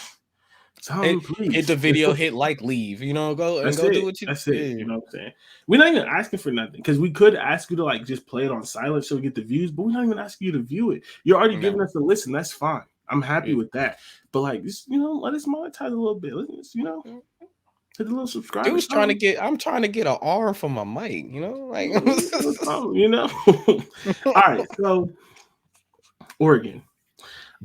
hit the video, hit like, leave. Go do what you.
That's it. You know what I'm saying? We're not even asking for nothing, because we could ask you to like just play it on silent so we get the views, but we're not even asking you to view it. You're already giving us a listen. That's fine. I'm happy with that. But like, just let us monetize a little bit. Let's hit a little subscribe.
I'm trying to get an arm for my mic. Like
All right, so Oregon.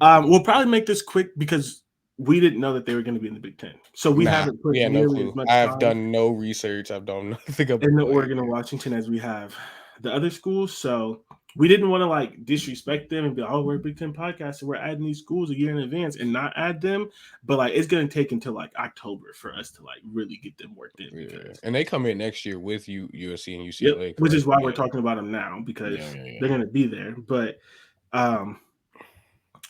We'll probably make this quick because we didn't know that they were going to be in the Big Ten, so we haven't put nearly as much time.
I've done no research. I've done nothing about
in the Oregon and Washington as we have the other schools. So we didn't want to like disrespect them and be, we're a Big Ten podcast, so we're adding these schools a year in advance and not add them. But like, it's going to take until like October for us to like really get them worked in.
Yeah. And they come in next year with USC and UCLA,
which is why we're talking about them now, because they're going to be there. But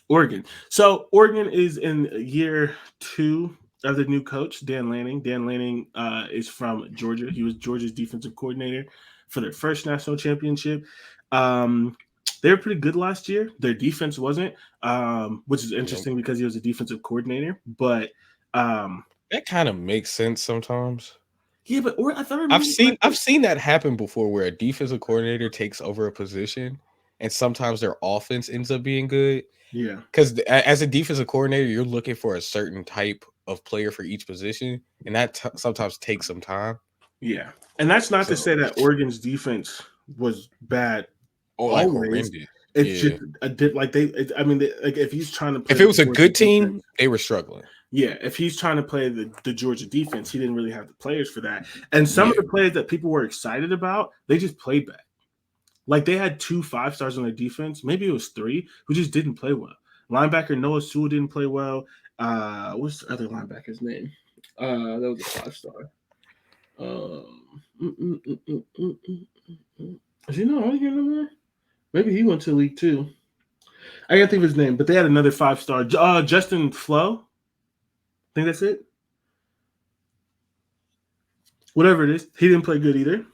Oregon. So Oregon is in year 2 of the new coach, Dan Lanning. Dan Lanning is from Georgia. He was Georgia's defensive coordinator for their first national championship. They were pretty good last year. Their defense wasn't, which is interesting because he was a defensive coordinator. But
that kind of makes sense sometimes.
Yeah, but
I've seen that happen before, where a defensive coordinator takes over a position, and sometimes their offense ends up being good.
Yeah,
because as a defensive coordinator, you're looking for a certain type of player for each position, and that sometimes takes some time.
Yeah, and that's not to say that Oregon's defense was bad.
Like horrendous.
It's just a dip. Like if he's trying to play,
if it was a good team, they were struggling.
Yeah, if he's trying to play the Georgia defense, he didn't really have the players for that. And some of the players that people were excited about, they just played bad. Like they had 2 5-stars on their defense, maybe it was 3, who just didn't play well. Linebacker Noah Sewell didn't play well. What's the other linebacker's name? That was a 5-star. Is he not on here no more? Maybe he went to League 2. I can't think of his name, but they had another 5-star. Justin Flo. I think that's it. Whatever it is, he didn't play good either.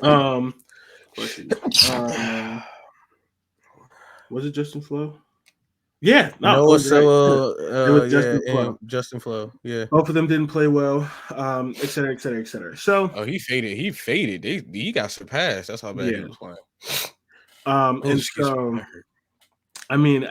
Let's see. Was it Justin Flo? Yeah,
it was Justin Flo. Justin Flo. Yeah,
both of them didn't play well. Et cetera, et cetera, et cetera. So,
he faded. He got surpassed. That's how bad he was playing.
And so, I mean,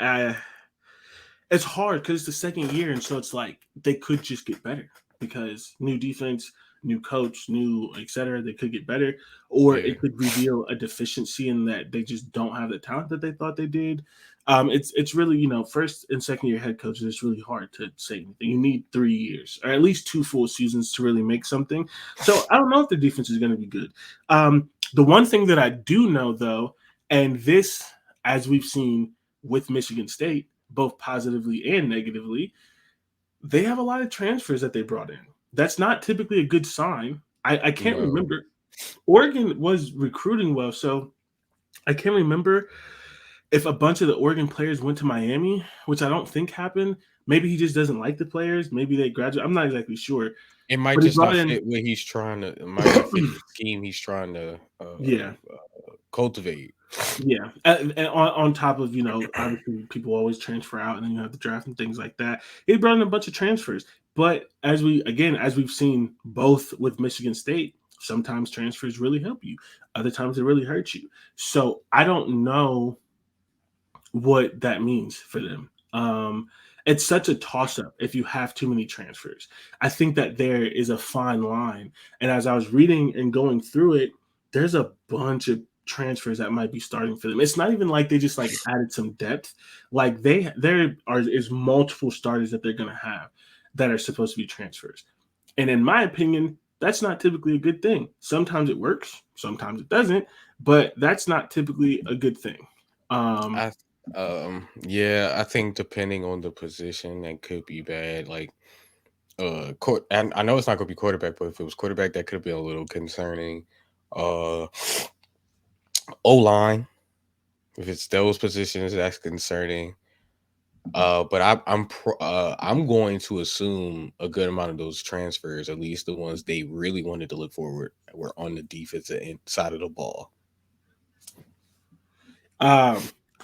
it's hard because it's the second year, and so it's like they could just get better because new defense, new coach, new et cetera. They could get better, or
Yeah.
it could reveal a deficiency in that they just don't have the talent that they thought they did. It's really, first and second year head coaches, it's really hard to say anything. You need 3 years or at least 2 full seasons to really make something. So I don't know if the defense is going to be good. The one thing that I do know, though, and this, as we've seen with Michigan State, both positively and negatively, they have a lot of transfers that they brought in. That's not typically a good sign. I can't
No.
remember. Oregon was recruiting well, so I can't remember if a bunch of the Oregon players went to Miami, which I don't think happened. Maybe he just doesn't like the players. Maybe they graduate. I'm not exactly sure.
It might
But he
just
brought
not
in,
fit what he's trying to. It might not fit the scheme he's trying to
yeah,
cultivate.
yeah. And on top of, obviously people always transfer out and then you have the draft and things like that. He brought in a bunch of transfers. But as we've seen both with Michigan State, sometimes transfers really help you. Other times they really hurt you. So I don't know what that means for them. It's such a toss-up if you have too many transfers. I think that there is a fine line. And as I was reading and going through it, there's a bunch of transfers that might be starting for them. It's not even like they just like added some depth. Like there is multiple starters that they're gonna have that are supposed to be transfers. And in my opinion, that's not typically a good thing. Sometimes it works, sometimes it doesn't, but that's not typically a good thing.
I yeah, I think depending on the position, that could be bad. Like and I know it's not gonna be quarterback, but if it was quarterback, that could be a little concerning. Uh O line, if it's those positions, that's concerning. But I'm going to assume a good amount of those transfers, at least the ones they really wanted to look forward, were on the defensive side of the ball.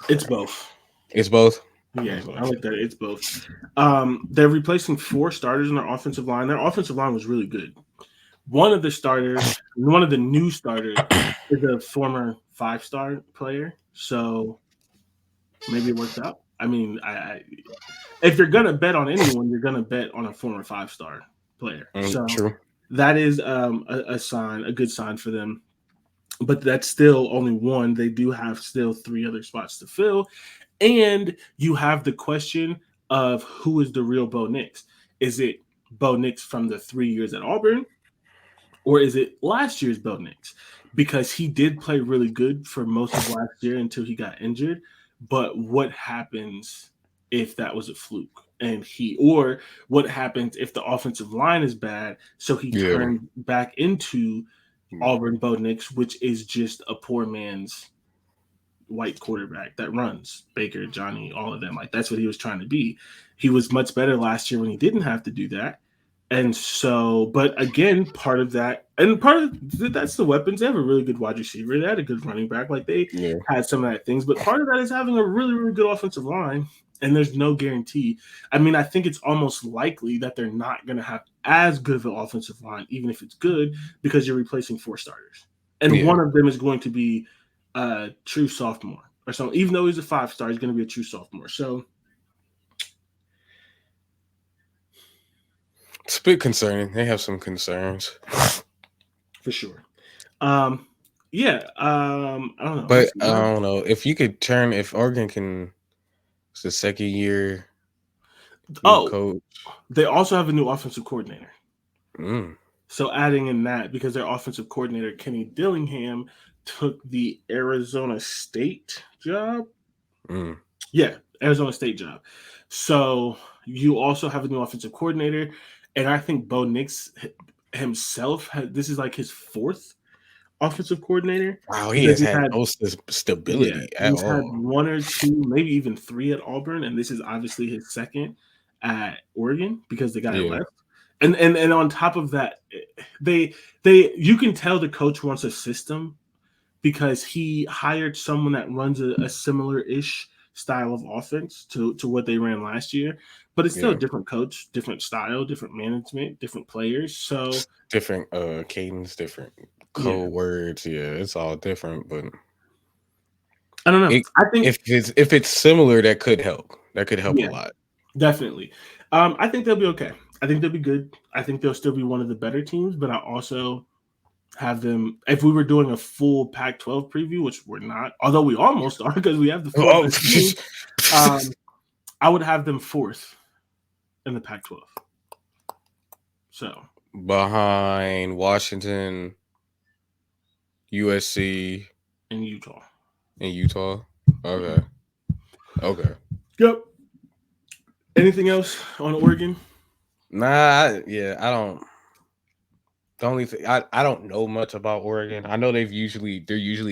It's both.
It's both.
Yeah,
That's what
I
I
like
said.
that. It's both. They're replacing 4 starters in their offensive line. Their offensive line was really good. One of the new starters is a former 5-star player. So maybe it works out. I mean, if you're gonna bet on anyone, you're gonna bet on a former 5-star player. So
True.
that is a good sign for them. But that's still only one. They do have still 3 other spots to fill. And you have the question of who is the real Bo Nix? Is it Bo Nix from the 3 years at Auburn? Or is it last year's Bo Nix? Because he did play really good for most of last year until he got injured. But what happens if that was a fluke? Or what happens if the offensive line is bad? So he
Yeah.
turned back into Auburn Bo Nix, which is just a poor man's white quarterback that runs Baker, Johnny, all of them. Like that's what he was trying to be. He was much better last year when he didn't have to do that. And so, but again, part of that, and part of that's the weapons. They have a really good wide receiver. They had a good running back. Like they
Yeah.
had some of that things, but part of that is having a really, really good offensive line. And there's no guarantee. I mean, I think it's almost likely that they're not going to have as good of an offensive line, even if it's good, because you're replacing 4 starters. And
Yeah.
one of them is going to be a true sophomore or something. Even though he's a 5-star, he's going to be a true sophomore. So
It's a bit concerning. They have some concerns.
for sure. I don't know.
But I don't know. If Oregon can, it's the second year new coach.
They also have a new offensive coordinator.
Mm.
So adding in that, because their offensive coordinator, Kenny Dillingham, took the Arizona State job.
Mm.
Yeah, Arizona State job. So you also have a new offensive coordinator. And I think Bo Nix himself, this is like his 4th offensive coordinator.
Wow, he has had no stability at
He's had
all.
1 or 2, maybe even 3 at Auburn, and this is obviously his 2nd at Oregon because the guy left. And on top of that, you can tell the coach wants a system because he hired someone that runs a similar-ish style of offense to what they ran last year, but it's still a different coach, different style, different management, different players. So
different cadence, different code words. Yeah, it's all different, but
I don't know. I think
if it's similar, that could help. That could help a lot.
Definitely. I think they'll be okay. I think they'll be good. I think they'll still be one of the better teams, but I also have them. If we were doing a full Pac-12 preview, which we're not, although we almost are because we have the four
Oh,
best teams, I would have them fourth in the Pac-12. So
behind Washington, USC,
in Utah.
and Utah. Okay. Okay.
Yep. Anything else on Oregon?
Nah, I don't. The only thing I don't know much about Oregon. I know they're usually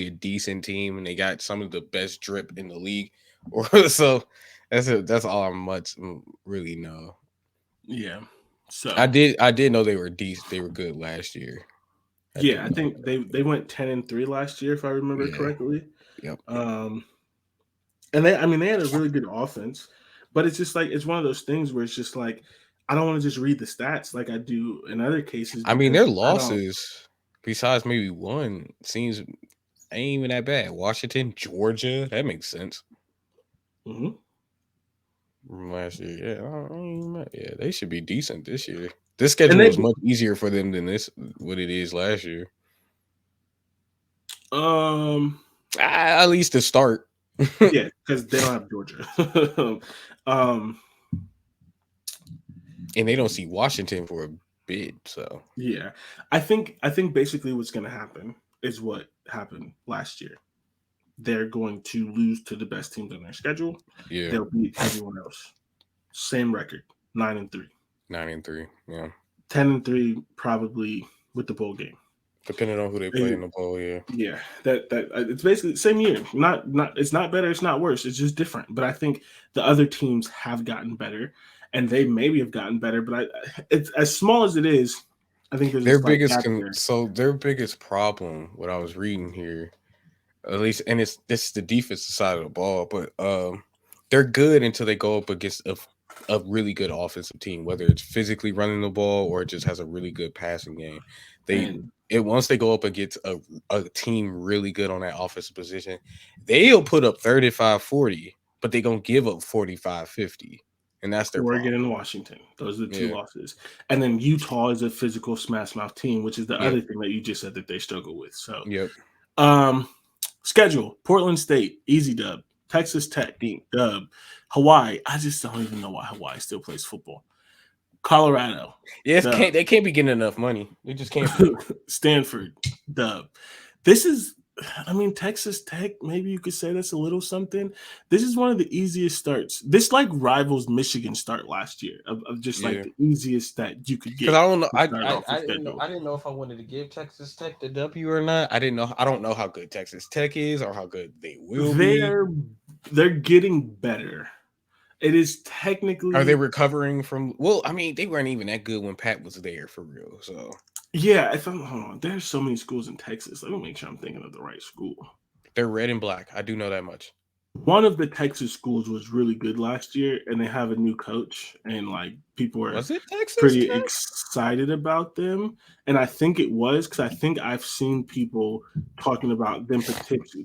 a decent team and they got some of the best drip in the league. Or so that's all I much really know.
Yeah. So
I did know they were decent. They were good last year.
I think they went 10-3 last year, if I remember correctly.
Yep.
And they had a really good offense, but it's just like it's one of those things where it's just like I don't want to just read the stats like I do in other cases.
I mean, their losses, besides maybe one, ain't even that bad. Washington, Georgia, that makes sense.
Mm-hmm.
From last year, yeah, they should be decent this year. This schedule was much easier for them than what it is last year. At least to start.
Yeah, because they don't have Georgia.
And they don't see Washington for a bit, so
yeah. I think basically what's gonna happen is what happened last year. They're going to lose to the best teams on their schedule.
Yeah.
They'll beat everyone else. Same record, 9-3.
9-3, yeah.
10-3 probably with the bowl game.
Depending on who they play in the bowl, yeah.
Yeah, that it's basically the same year. Not it's not better, it's not worse. It's just different. But I think the other teams have gotten better, and they maybe have gotten better. But it's as small as it is. I think there's
their biggest problem. What I was reading here, at least, and this is the defensive side of the ball, but they're good until they go up against a really good offensive team, whether it's physically running the ball or it just has a really good passing game. Once they go up against a team really good on that offensive position, they'll put up 35-40, but they're going to give up 45-50. And that's their
Oregon
problem.
and Washington. Those are the two losses. And then Utah is a physical smash mouth team, which is the other thing that you just said that they struggle with. So schedule: Portland State, easy dub. Texas Tech, dub. Hawaii, I just don't even know why Hawaii still plays football. Colorado.
Yes, they can't be getting enough money. They just can't.
Stanford, dub. This is, Texas Tech, maybe you could say that's a little something. This is one of the easiest starts. This like rivals Michigan start last year of just like the easiest that you could get.
Because I don't know. I didn't know if I wanted to give Texas Tech the W or not. I don't know how good Texas Tech is or how good they will be.
They're getting better. It is technically.
Are they recovering from? Well, they weren't even that good when Pat was there for real. So
yeah, hold on. There's so many schools in Texas. Let me make sure I'm thinking of the right school.
They're red and black. I do know that much.
One of the Texas schools was really good last year, and they have a new coach, and like people are pretty excited about them. And I think it was because I think I've seen people talking about them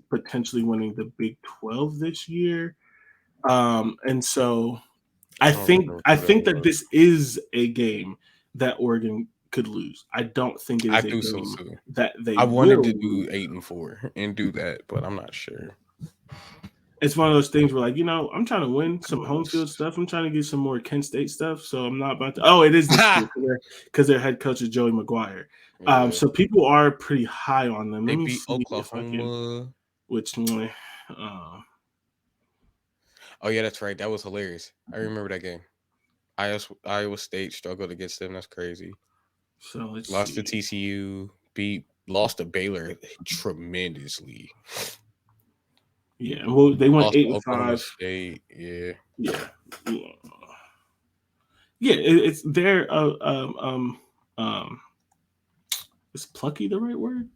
potentially winning the Big 12 this year. And so I think that this is a game that Oregon could lose. I don't think it is a game that they.
I wanted to do 8-4 and do that, but I'm not sure.
It's one of those things where, like, I'm trying to win some home field stuff. I'm trying to get some more Kent State stuff. So I'm not about to. Oh, it is because their head coach is Joey McGuire. Yeah. So people are pretty high on them.
They beat Oklahoma, Oh yeah, that's right. That was hilarious. I remember that game. Iowa State struggled against them. That's crazy.
So let's
lost to TCU. Lost to Baylor tremendously.
Yeah, well, they went 8-5.
State, yeah.
It's their is plucky the right word?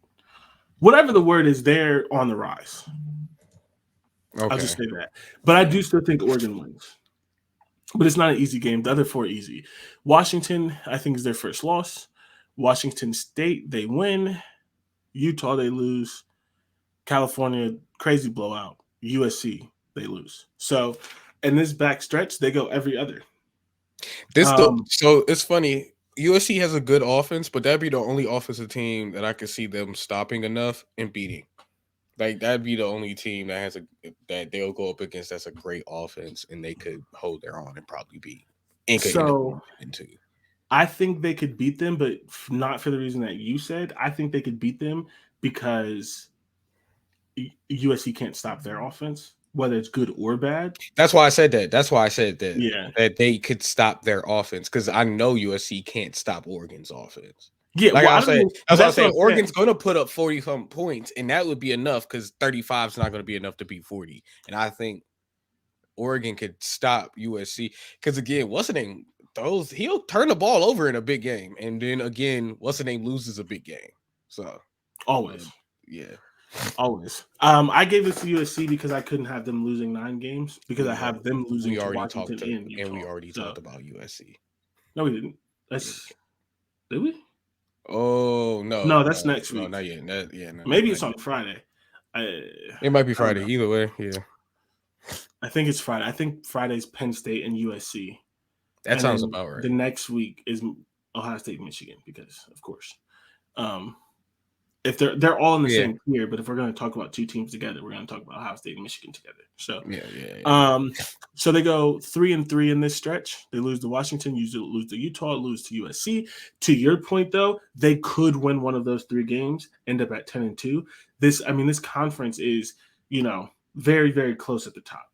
Whatever the word is, they're on the rise. Okay. I'll just say that. But I do still think Oregon wins. But it's not an easy game. The other four are easy. Washington, I think, is their first loss. Washington State, they win. Utah, they lose. California, crazy blowout. USC, they lose. So in this back stretch, they go every other.
So it's funny. USC has a good offense, but that'd be the only offensive team that I could see them stopping enough and beating. Like that'd be the only team that they'll go up against that's a great offense and they could hold their own and probably beat and could end up
So
into.
I think they could beat them, but not for the reason that you said. I think they could beat them because USC can't stop their offense, whether it's good or bad.
That's why I said that.
Yeah.
That they could stop their offense because I know USC can't stop Oregon's offense.
Yeah,
Like
well,
I
I
was
don't
saying,
even,
that's what I'm
that's what
saying.
I'm
Oregon's
saying.
going to put up 40-something points, and that would be enough because 35 is not going to be enough to beat 40. And I think Oregon could stop USC because again, what's the name? He'll turn the ball over in a big game, and then again, what's the name loses a big game. So
Always.
yeah.
Always. I gave it to USC because I couldn't have them losing 9 games because I have them losing to Washington and Utah.
And we already talked about USC.
No, we didn't. Did we?
Oh no!
No, that's next week.
No, not yet. No,
maybe it's on Friday.
It might be Friday. Either way, yeah.
I think it's Friday. I think Friday's Penn State and USC.
That sounds about right.
The next week is Ohio State, Michigan, because of course, if they're all in the same tier, but if we're going to talk about 2 teams together, we're going to talk about Ohio State and Michigan together. So so they go 3-3 in this stretch. They lose to Washington, usually lose to Utah, lose to USC. To your point, though, they could win one of those 3 games, end up at 10-2. This conference is, very, very close at the top.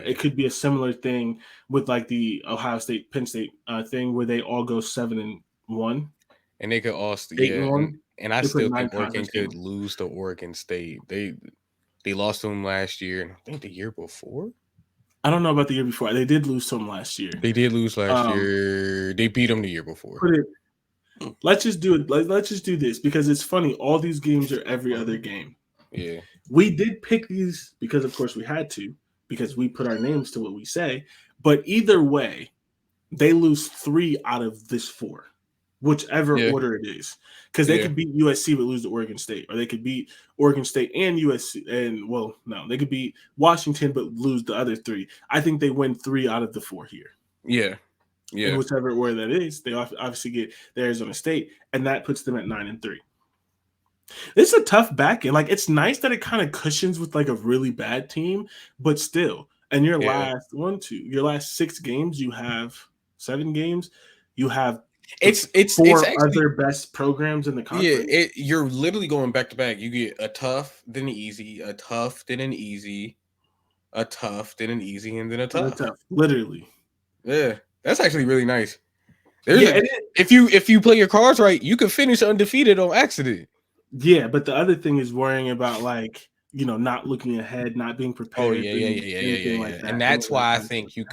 It could be a similar thing with like the Ohio State, Penn State thing where they all go 7-1.
And they could also
8-1.
And I still think Oregon could lose to Oregon State. They lost to them last year, and I think the year before.
I don't know about the year before. They did lose to them last year.
They did lose last year. They beat them the year before.
Let's just do it. Let's just do this because it's funny. All these games are every other game.
Yeah.
We did pick these because, of course, we had to because we put our names to what we say. But either way, they lose 3 out of this 4. Whichever order it is, because they could beat USC but lose to Oregon State, or they could beat Oregon State and USC, they could beat Washington but lose the other 3. I think they win 3 out of the 4 here.
Yeah.
And whichever order that is, they obviously get the Arizona State, and that puts them at 9-3. It's a tough back end. Like it's nice that it kind of cushions with like a really bad team, but still, and your last 6 games, you have 7 games, you have. It's 4 other best programs in the conference.
Yeah, you're literally going back to back. You get a tough, then an easy, a tough, then an easy, a tough, then an easy, and then a tough.
Literally.
Yeah, that's actually really nice. If you play your cards right, you can finish undefeated on accident.
Yeah, but the other thing is worrying about not looking ahead, not being prepared.
Oh yeah. Like and that's why I think you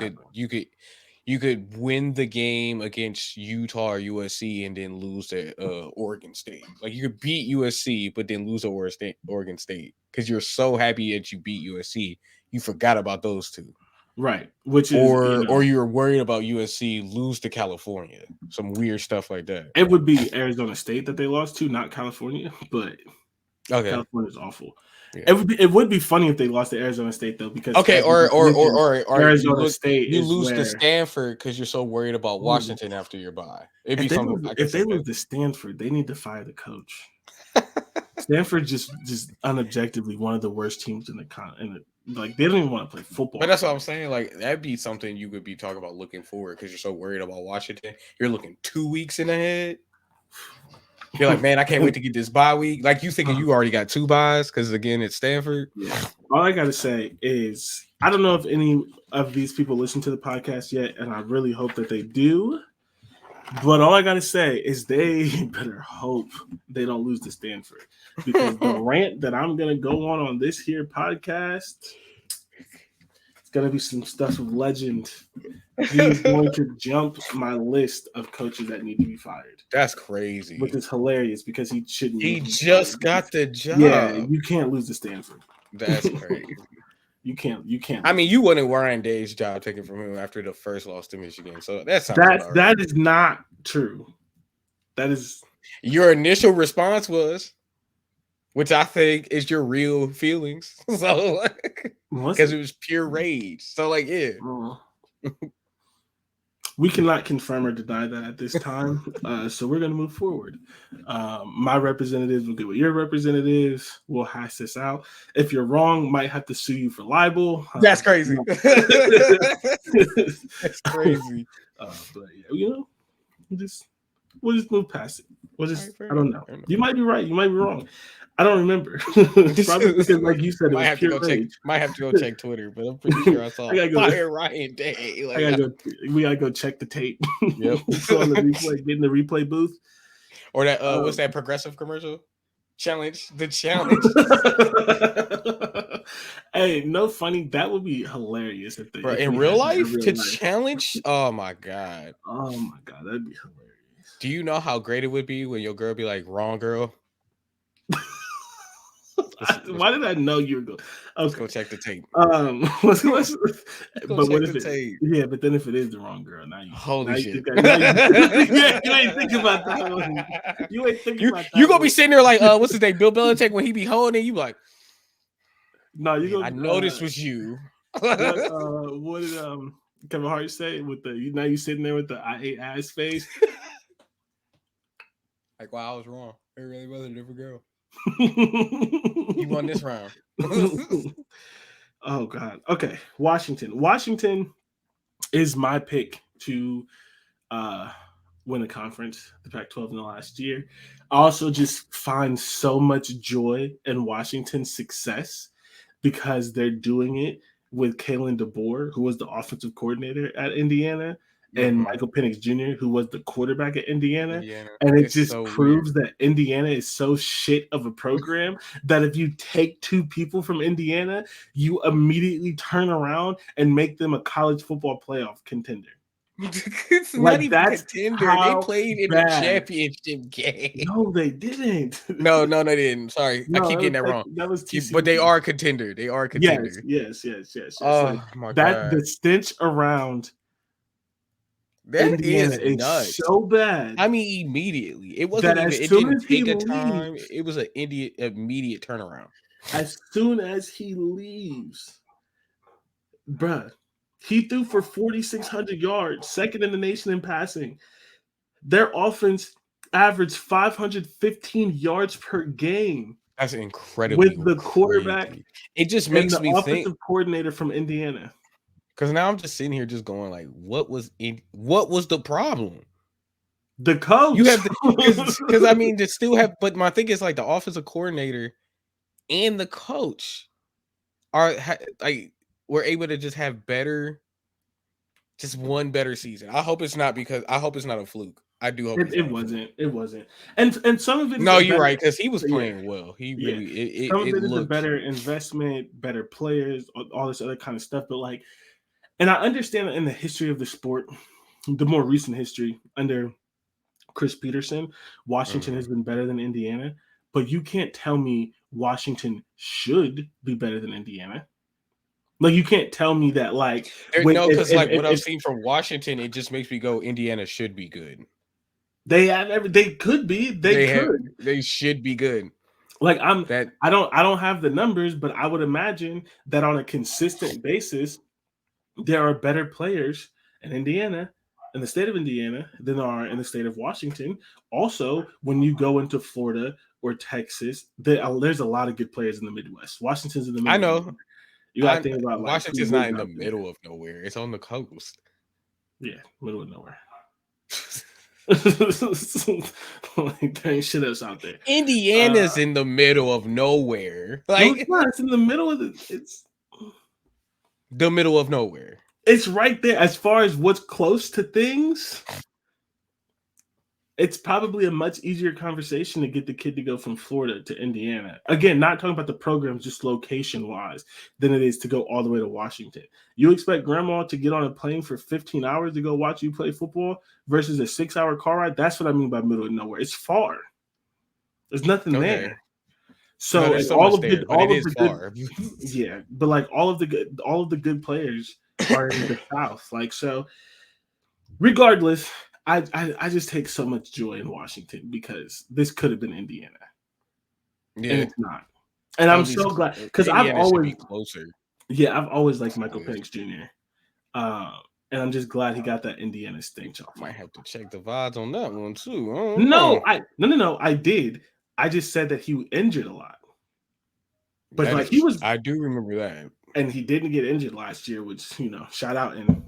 could win the game against Utah or USC and then lose to Oregon State. Like you could beat USC, but then lose to Oregon State because you're so happy that you beat USC, you forgot about those 2.
Right, which is
or you're worried about USC lose to California, some weird stuff like that.
It would be Arizona State that they lost to, not California, but California's awful. Yeah. It would be funny if they lost to Arizona State though, because
or
Arizona State
you lose to Stanford because you're so worried about Washington after your bye.
If they lose to Stanford, they need to fire the coach. Stanford just unobjectively one of the worst teams in the like they don't even want to play football.
But that's what I'm saying. Like that'd be something you could be talking about looking forward because you're so worried about Washington. You're looking 2 weeks in ahead. You're like, man, I can't wait to get this bye week. Like you thinking you already got 2 byes because again, it's Stanford.
Yeah. All I gotta say is I don't know if any of these people listen to the podcast yet, and I really hope that they do. But all I gotta say is they better hope they don't lose to Stanford because the rant that I'm gonna go on this here podcast, it's gonna be some stuff of legend. He's going to jump my list of coaches that need to be fired.
That's crazy.
Which is hilarious because he shouldn't.
He just got the job.
Yeah, you can't lose to Stanford.
That's crazy.
You can't.
I mean, you wouldn't Ryan Day's job taken from him after the first loss to Michigan. So that
is not true. That is
your initial response was, which I think is your real feelings. So because it was pure rage. So
We cannot confirm or deny that at this time. So we're going to move forward. My representatives will get with your representatives. We'll hash this out. If you're wrong, might have to sue you for libel.
That's crazy. That's crazy.
But yeah, we'll just move past it. I don't know.
Enough.
You might be right. You might be wrong. I don't remember. Probably because, like you said, it was pure rage.
Might have to go check Twitter, but I'm pretty sure I saw Fire Ryan Day.
We gotta go check the tape.
Yep.
On the replay, get in the replay booth.
Or that what's that progressive commercial? The challenge.
Hey, no funny. That would be hilarious if
in real life challenge. Oh my god.
Oh my god, that'd be hilarious.
Do you know how great it would be when your girl be like, "Wrong girl"?
Why did I know you were going?
Let's go check the tape.
But what if it? Yeah, but then if it is the wrong girl, now you
holy shit.
You ain't thinking about that one. You ain't thinking about that.
You gonna be sitting there like, what's his name, Bill Belichick, when he be holding it, you like,
no, you.
I know this was you.
What did Kevin Hart say with the? Now you sitting there with the I hate ass face.
Like, wow, I was wrong. It really was a different girl. You won this round.
Oh god. Okay, Washington is my pick to win a conference, the Pac-12 in the last year. I also just find so much joy in Washington's success because they're doing it with Kalen DeBoer, who was the offensive coordinator at Indiana, and Michael Penix Jr., who was the quarterback at Indiana. And it just proves that Indiana is so shit of a program that if you take two people from Indiana, you immediately turn around and make them a college football playoff contender.
It's not even a contender. They played in the championship game.
No, they didn't.
No, they didn't. Sorry, I keep getting that wrong.
That was TCU.
But they are a contender. They are a contender.
Yes.
Oh my god,
the stench around
that
Indiana
is nuts.
So bad.
I mean, immediately. It wasn't even. It didn't take a time. It was an immediate turnaround.
As soon as he leaves, bruh, he threw for 4,600 yards, second in the nation in passing. Their offense averaged 515 yards per game.
That's incredible.
With the quarterback,
it just makes me think.
Offensive coordinator from Indiana.
Because now I'm just sitting here just going like, what was the problem?
The coach.
You have because I mean, to still have, but my thing is like the offensive coordinator and the coach we're able to just have one better season. I hope it's not a fluke. I do hope
it wasn't. And some of it.
No, you're right, because he was playing well. He really
some of it is a better investment, better players, all this other kind of stuff. But like, and I understand that in the history of the sport, the more recent history under Chris Peterson, Washington has been better than Indiana. But you can't tell me Washington should be better than Indiana. Like, you can't tell me that, like...
because what I've seen from Washington, it just makes me go, Indiana should be good.
They could be.
They should be good.
Like, I don't have the numbers, but I would imagine that on a consistent basis, there are better players in Indiana, in the state of Indiana, than there are in the state of Washington. Also, when you go into Florida or Texas, there's a lot of good players in the Midwest. Washington's in the Midwest.
I know.
You got to think about
Washington's not in the middle of nowhere. It's on the coast.
Yeah, middle of nowhere. Like, there ain't shit else out there.
Indiana's in the middle of nowhere. Like,
no, it's not. It's in the middle of it's
the middle of nowhere.
It's right there. As far as what's close to things, it's probably a much easier conversation to get the kid to go from Florida to Indiana. Again, not talking about the programs, just location-wise, than it is to go all the way to Washington. You expect grandma to get on a plane for 15 hours to go watch you play football versus a 6-hour car ride? That's what I mean by middle of nowhere. It's far. There's nothing there. So, all of the good, yeah, but like all of the good players are in the South. Like, so regardless, I just take so much joy in Washington because this could have been Indiana. Yeah. And it's not. And I'm so glad because I've always
closer.
Yeah, I've always liked Michael Penix Jr. And I'm just glad he got that Indiana stench off.
Might have to check the vibes on that one too.
No, I did. I just said that he injured a lot. But
That
like
is, I do remember that.
and he didn't get injured last year, which, shout out and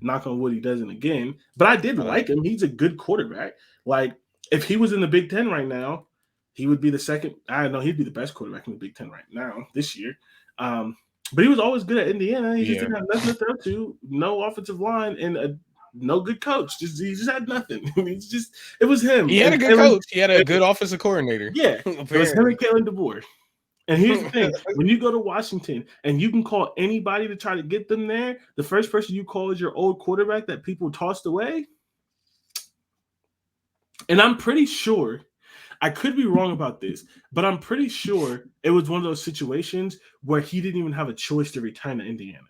knock on wood he doesn't again. But I did like him. He's a good quarterback. Like, if he was in the Big Ten right now, he would be the second. I don't know, he'd be the best quarterback in the Big Ten right now this year. But he was always good at Indiana. He just didn't have nothing to throw to. No offensive line and no good coach. He just had nothing. It was him.
He had a good coach. He had a good offensive coordinator.
Yeah, it was him and Kalen DeBoer. And here's the thing: when you go to Washington and you can call anybody to try to get them there, the first person you call is your old quarterback that people tossed away. And I'm pretty sure, I could be wrong about this, but I'm pretty sure it was one of those situations where he didn't even have a choice to return to Indiana.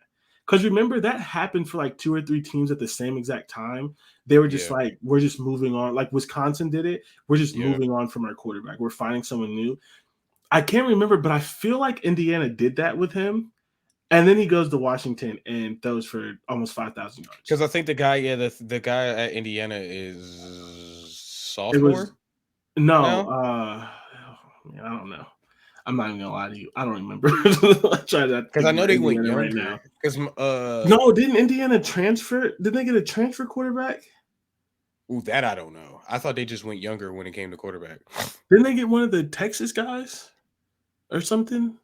Because remember, that happened for like 2 or 3 teams at the same exact time. They were just like, we're just moving on. Like Wisconsin did it. We're just moving on from our quarterback. We're finding someone new. I can't remember, but I feel like Indiana did that with him. And then he goes to Washington and throws for almost 5,000 yards.
Because I think the guy at Indiana is sophomore.
I don't know. I'm not even gonna lie to you. I don't remember. Because
I know they went younger. Right now. Because
no, didn't Indiana transfer? Didn't they get a transfer quarterback?
Ooh, that I don't know. I thought they just went younger when it came to quarterback.
Didn't they get one of the Texas guys or something?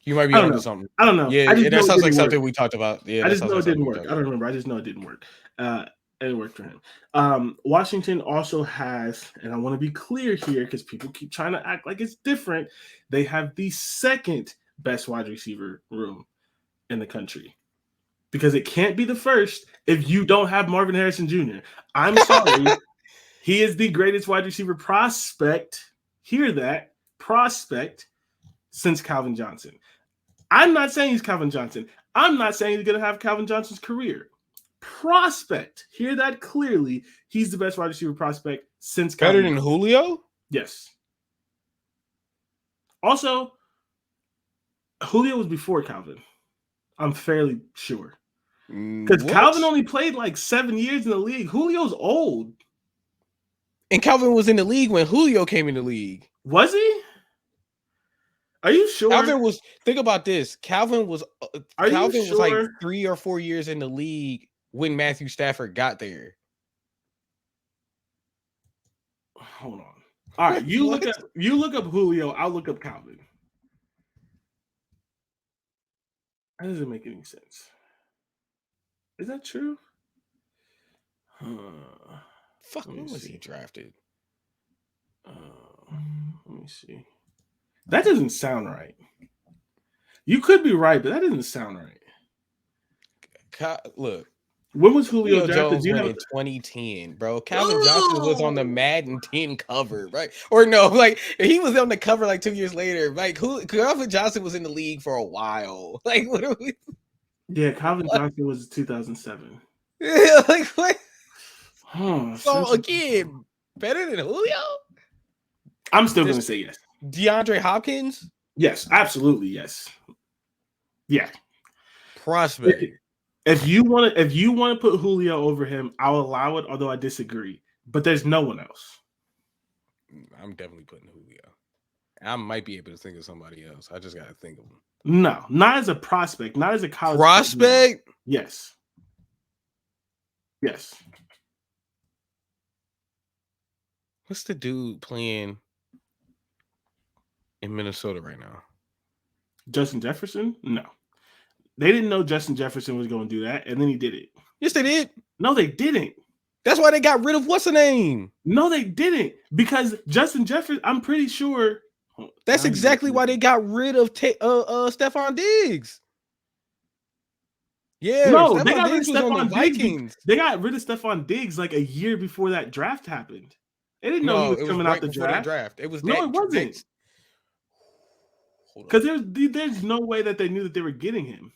You might be onto something.
I don't know.
Yeah, that sounds like something we talked about. Yeah,
I just know it didn't work. I don't remember. I just know it didn't work. It worked for him. Washington also has, and I want to be clear here because people keep trying to act like it's different. They have the second best wide receiver room in the country because it can't be the first if you don't have Marvin Harrison Jr. I'm sorry. He is the greatest wide receiver prospect. Hear that? Prospect since Calvin Johnson. I'm not saying he's Calvin Johnson. I'm not saying he's going to have Calvin Johnson's career. Prospect. Hear that clearly. He's the best wide receiver prospect since
Calvin. Better than Julio?
Yes. Also, Julio was before Calvin. I'm fairly sure. Because Calvin only played like 7 years in the league. Julio's old.
And Calvin was in the league when Julio came in the league.
Was he? Are you sure?
Calvin was. Think about this. Calvin was like 3 or 4 years in the league when Matthew Stafford got there.
Hold on. All right, you look up Julio. I'll look up Calvin. That doesn't make any sense. Is that true?
Fuck, when was he drafted?
Let me see. That doesn't sound right. You could be right, but that doesn't sound right.
Look.
When was Julio drafted?
In 2010, bro. Calvin Johnson was on the Madden 10 cover, right? Or no, like he was on the cover like 2 years later. Like Calvin Johnson was in the league for a while. Like what are we?
Yeah, Calvin Johnson was 2007.
Yeah, like what? So again, better than Julio?
I'm still gonna say yes.
DeAndre Hopkins?
Yes, absolutely yes. Yeah.
Prospect.
If you want to put Julio over him, I'll allow it, although I disagree. But there's no one else.
I'm definitely putting Julio. I might be able to think of somebody else. I just got to think of him.
No, not as a prospect, not as a college
prospect.
Yes. Yes.
What's the dude playing in Minnesota right now?
Justin Jefferson? No. They didn't know Justin Jefferson was going to do that, and then he did it.
Yes, they did.
No, they didn't.
That's why they got rid of what's the name?
No, they didn't. Because Justin Jefferson, I'm pretty sure.
That's exactly why they got rid of Stephon Diggs. Yeah,
no, they got rid of Stephon Diggs. They got rid of Stephon Diggs like a year before that draft happened. They didn't know he was coming out the draft.
It was
no, it wasn't. Because there's no way that they knew that they were getting him.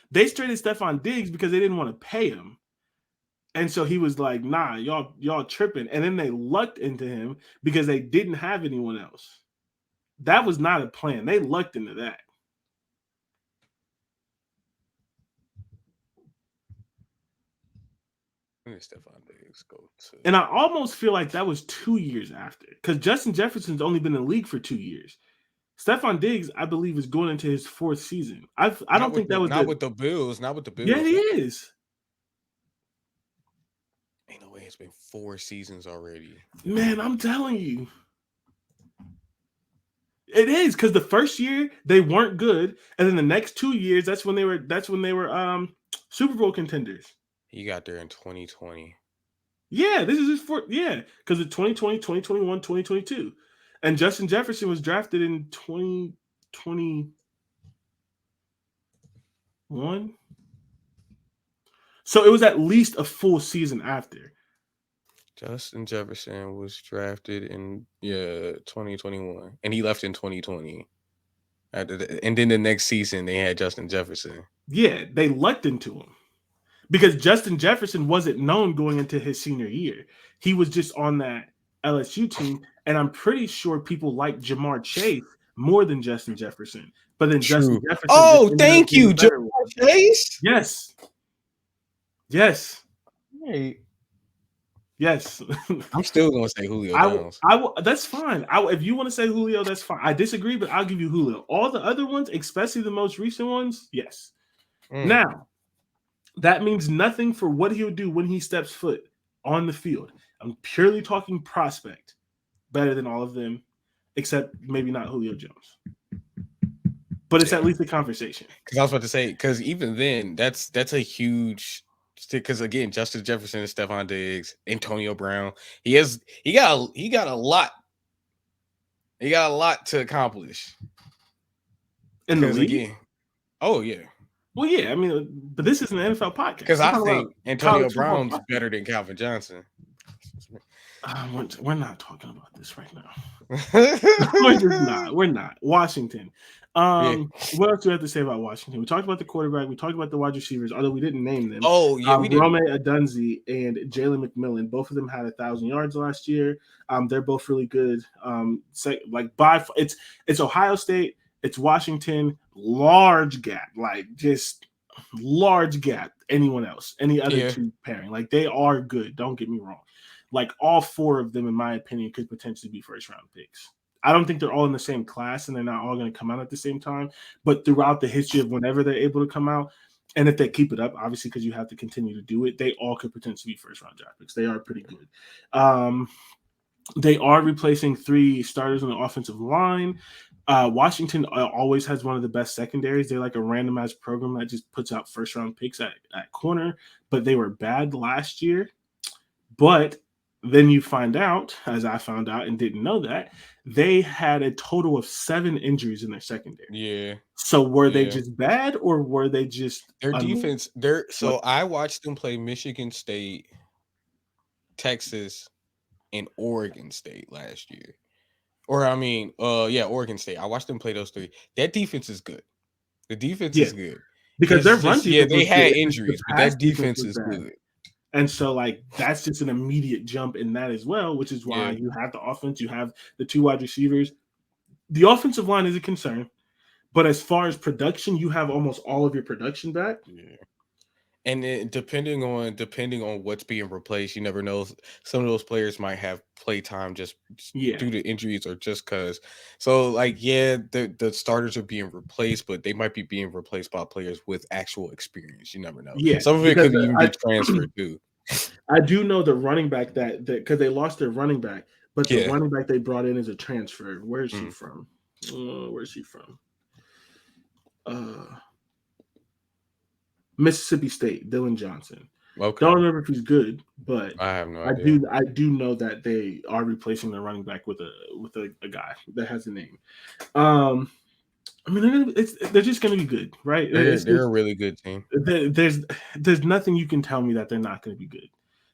They traded Stephon Diggs because they didn't want to pay him. And so he was like, nah, y'all tripping. And then they lucked into him because they didn't have anyone else. That was not a plan. They lucked into that.
When did Stephon Diggs go to?
And I almost feel like that was 2 years after, because Justin Jefferson's only been in the league for 2 years. Stephon Diggs, I believe, is going into his 4th season. I don't think that was
with the Bills. Not with the Bills.
Yeah, he is.
Ain't no way it's been 4 seasons already.
Man, I'm telling you. It is, because the first year they weren't good, and then the next 2 years, that's when they were Super Bowl contenders.
He got there in 2020.
Yeah, this is his 4th. Yeah, because of 2020, 2021, 2022. And Justin Jefferson was drafted in 2021. So it was at least a full season after.
Justin Jefferson was drafted in 2021, and he left in 2020. And then the next season they had Justin Jefferson.
Yeah, they lucked into him because Justin Jefferson wasn't known going into his senior year. He was just on that LSU team, and I'm pretty sure people like Jamar Chase more than Justin Jefferson. But then Justin Jefferson.
Oh, thank you, Jamar Chase.
Yes.
Hey.
Yes.
I'm still gonna say Julio Jones.
That's fine. If you want to say Julio, that's fine. I disagree, but I'll give you Julio. All the other ones, especially the most recent ones, yes. Now, that means nothing for what he'll do when he steps foot on the field. I'm purely talking prospect. Better than all of them, except maybe not Julio Jones. But it's at least a conversation.
Because I was about to say, because even then, that's a huge. Because again, Justin Jefferson and Stephon Diggs, Antonio Brown, he got a lot. He got a lot to accomplish.
In the league?
Again, oh yeah.
Well, yeah. I mean, but this is an NFL podcast.
Because I think Antonio Brown's better than Calvin Johnson.
We're not talking about this right now. We're just not. We're not. Washington. What else do we have to say about Washington? We talked about the quarterback. We talked about the wide receivers, although we didn't name them.
Oh, yeah, we did.
Rome Odunze and Jalen McMillan. Both of them had 1,000 yards last year. They're both really good. It's Ohio State. It's Washington. Large gap. Just large gap. Anyone else? Any other two pairing? They are good. Don't get me wrong. All 4 of them, in my opinion, could potentially be first-round picks. I don't think they're all in the same class, and they're not all going to come out at the same time. But throughout the history of whenever they're able to come out, and if they keep it up, obviously, because you have to continue to do it, they all could potentially be first-round draft picks. They are pretty good. They are replacing 3 starters on the offensive line. Washington always has one of the best secondaries. They're like a randomized program that just puts out first-round picks at corner, but they were bad last year. But then you find out, as I found out and didn't know that, they had a total of 7 injuries in their secondary.
Yeah.
So were they just bad, or were they just
their defense? I watched them play Michigan State, Texas, and Oregon State last year. Oregon State. I watched them play those 3. That defense is good. The defense is good.
Because their run defense
they had injuries, but that defense is good.
And so, that's just an immediate jump in that as well, which is why you have the offense, you have the 2 wide receivers. The offensive line is a concern, but as far as production, you have almost all of your production back.
Yeah. And then depending on what's being replaced, you never know. Some of those players might have play time just due to injuries or just because. So, the starters are being replaced, but they might be being replaced by players with actual experience. You never know. Yeah, some of it could even be transferred too.
I do know the running back that because they lost their running back, but the running back they brought in is a transfer. Where is she from? Where's she from? Mississippi State, Dylan Johnson. Okay. Don't remember if he's good, but
I have no idea.
I do know that they are replacing their running back with a guy that has a name. They're just going to be good, right?
They're a really good team.
There's nothing you can tell me that they're not going to be good.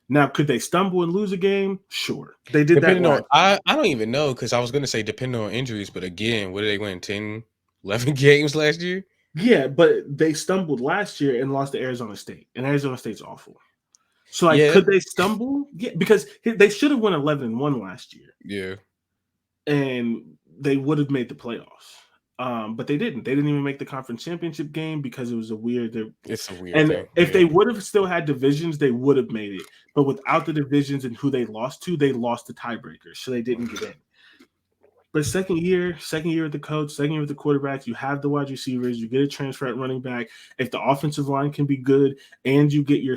Now, could they stumble and lose a game? Sure, they did that.
I don't even know, because I was going to say depending on injuries, but again, what did they win? 10, 11 games last year?
Yeah, but they stumbled last year and lost to Arizona State, and Arizona State's awful. So, could they stumble? Yeah, because they should have won 11-1 last year.
Yeah,
and they would have made the playoffs. But they didn't. They didn't even make the conference championship game because it was a weird.
It's a weird
And
thing.
if
Yeah.
they would have still had divisions, they would have made it. But without the divisions and who they lost to, they lost the tiebreakers, so they didn't get in. But second year with the coach, second year with the quarterback, you have the wide receivers, you get a transfer at running back. If the offensive line can be good and you get your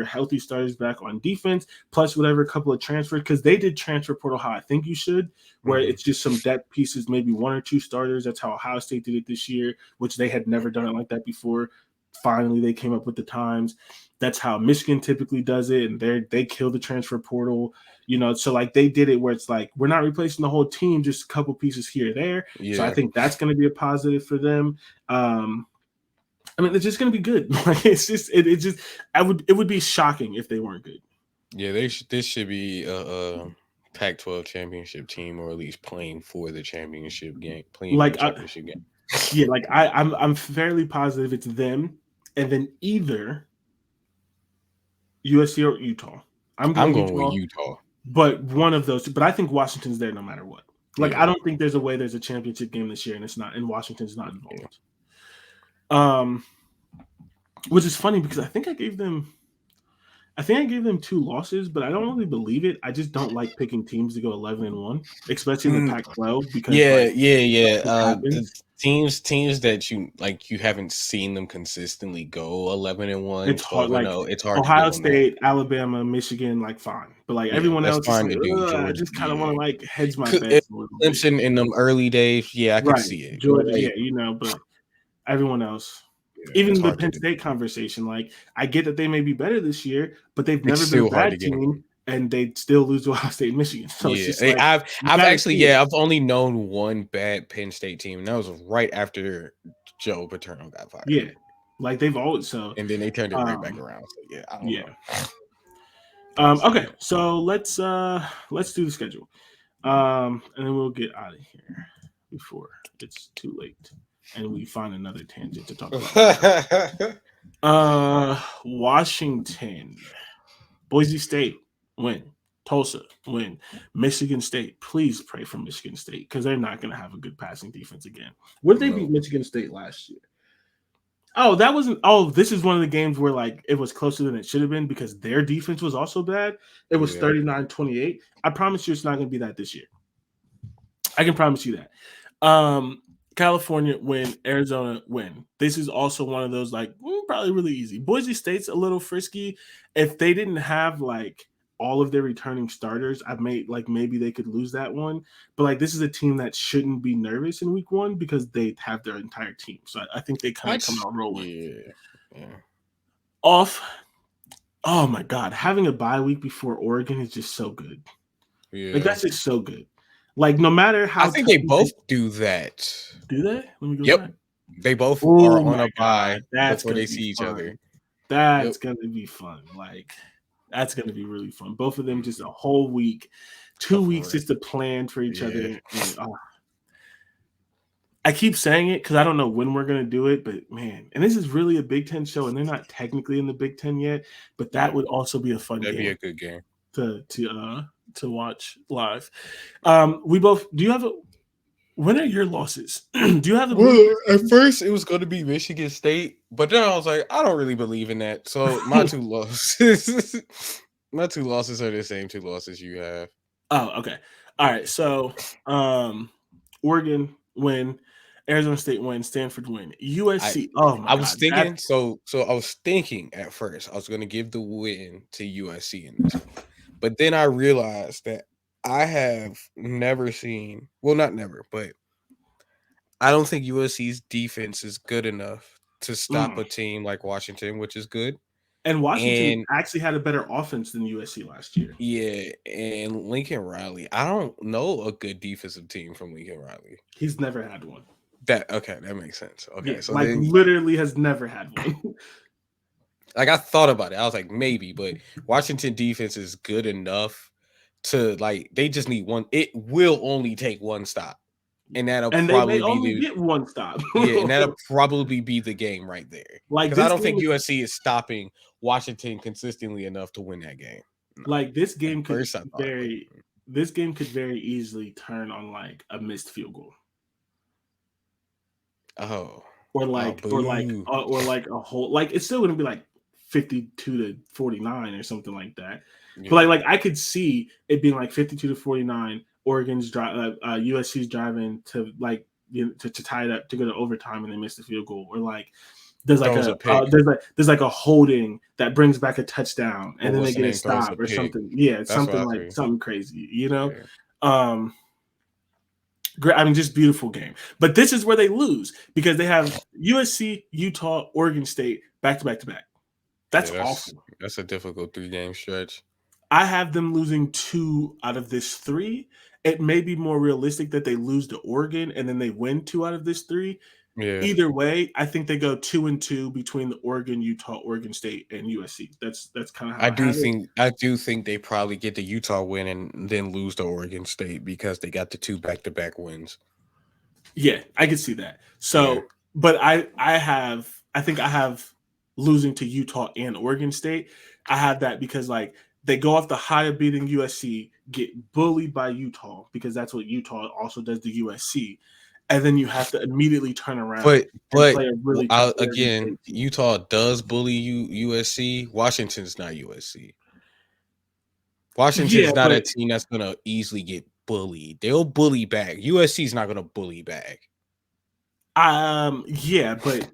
healthy starters back on defense, plus whatever couple of transfers, because they did transfer portal how I think you should, where it's just some depth pieces, maybe one or two starters. That's how Ohio State did it this year, which they had never done it like that before. Finally, they came up with the times. That's how Michigan typically does it, and they kill the transfer portal. So like they did it where it's like we're not replacing the whole team, just a couple pieces here or there.
Yeah.
So I think that's going to be a positive for them. I mean, it's just going to be good. Like it would be shocking if they weren't good.
Yeah, this should be a Pac-12 championship team, or at least playing for the championship game.
Yeah, like I'm fairly positive it's them, and then either USC or Utah. I'm
going with Utah.
But one of those, but I think Washington's there no matter what. Like, I don't think there's a way there's a championship game this year and it's not, and Washington's not involved. Which is funny because I think I gave them 2 losses, but I don't really believe it. I just don't like picking teams to go 11-1, especially in the Pac-12 because
the teams that you haven't seen them consistently go 11-1.
It's hard. Like
it's hard.
Ohio State, Alabama, Michigan, like fine, but like everyone else,
fine to do.
I just kind of want to like hedge my bets a little bit.
Clemson in them early days, I could see it.
Georgia, but everyone else. Even the Penn State conversation, like I get that they may be better this year, but they've never been a bad team, and they still lose to Ohio State and Michigan. So it's just like,
I've only known one bad Penn State team, and that was right after Joe Paterno got fired.
Yeah, like they've always
and then they turned it right back around. So I don't know.
Okay, so let's do the schedule, and then we'll get out of here before it's too late. And we find another tangent to talk about. Washington, Boise State, win. Tulsa, win. Michigan State, please pray for Michigan State because they're not going to have a good passing defense again. What did they beat Michigan State last year? Oh, that wasn't. Oh, this is one of the games where like it was closer than it should have been because their defense was also bad. It was 39-28. I promise you, it's not going to be that this year. I can promise you that. California win, Arizona win. This is also one of those like probably really easy. Boise State's a little frisky. If they didn't have like all of their returning starters, maybe they could lose that one. But like this is a team that shouldn't be nervous in week 1 because they have their entire team. So I think they kind of come out rolling.
Yeah.
Off. Oh my God, having a bye week before Oregon is just so good.
Yeah,
like that's just so good. Like no matter how
I think they both do that.
Do they? Let me go back.
They both are on a bye before they see each other.
That's gonna be fun. Like that's gonna be really fun. Both of them just a whole week, 2 weeks just to plan for each other. And, I keep saying it because I don't know when we're gonna do it, but man, and this is really a Big Ten show, and they're not technically in the Big Ten yet, but that would also be a fun game.
That'd be a good game
to watch live. When are your losses? Do you have
at first it was going to be Michigan State, but then I was like, I don't really believe in that. So my 2 losses, are the same 2 losses you have.
Oh, okay. All right. So, Oregon win, Arizona State win, Stanford win, USC. I was
thinking at first I was going to give the win to USC in this one. But then I realized that I have never seen, well, not never, but I don't think USC's defense is good enough to stop a team like Washington, which is good.
And Washington actually had a better offense than USC last year.
Yeah, and Lincoln Riley. I don't know a good defensive team from Lincoln Riley.
He's never had one.
That makes sense. Okay,
yeah, so literally has never had one.
Like I thought about it. I was like, maybe, but Washington defense is good enough to like they just need one. It will only take one stop. And
they only get one stop.
And that'll probably be the game right there. Like because I don't think USC is stopping Washington consistently enough to win that game.
No. Like this game could very easily turn on like a missed field goal.
Oh,
or
oh,
like or like
boo.
or like a whole, like it's still going to be like 52-49 or something like that. But
Yeah,
like I could see it being like 52-49. Oregon's USC's driving to like to tie it up to go to overtime and they miss the field goal, or like there's like
throws
a
a pick.
there's like a holding that brings back a touchdown and
Or
then they
what's the
get a
name? Throws a
stop or
pick.
something. Yeah, it's
That's what
something
I
like
think.
something crazy, you know.
Yeah.
Great, I mean, just beautiful game. But this is where they lose because they have USC, Utah, Oregon State back to back to back. That's
Yeah,
awful.
that's a difficult 3-game stretch.
I have them losing 2 out of this 3. It may be more realistic that they lose to Oregon and then they win 2 out of this 3.
Yeah.
Either way, I think they go 2-2 between the Oregon, Utah, Oregon State, and USC. That's kind of how
I
I
do
have it.
think they probably get the Utah win and then lose to Oregon State because they got the 2 back-to-back wins.
Yeah, I can see that. So,
Yeah.
but I think I have losing to Utah and Oregon State. I have that because like they go off the high of beating USC, get bullied by Utah because that's what Utah also does to USC, and then you have to immediately turn around and
But
play a really tough Oregon
again,
State team.
Utah does bully USC. Washington's not USC. Washington's
Yeah,
not
but
a team that's gonna easily get bullied. They'll bully back. USC's not gonna bully back.
yeah, but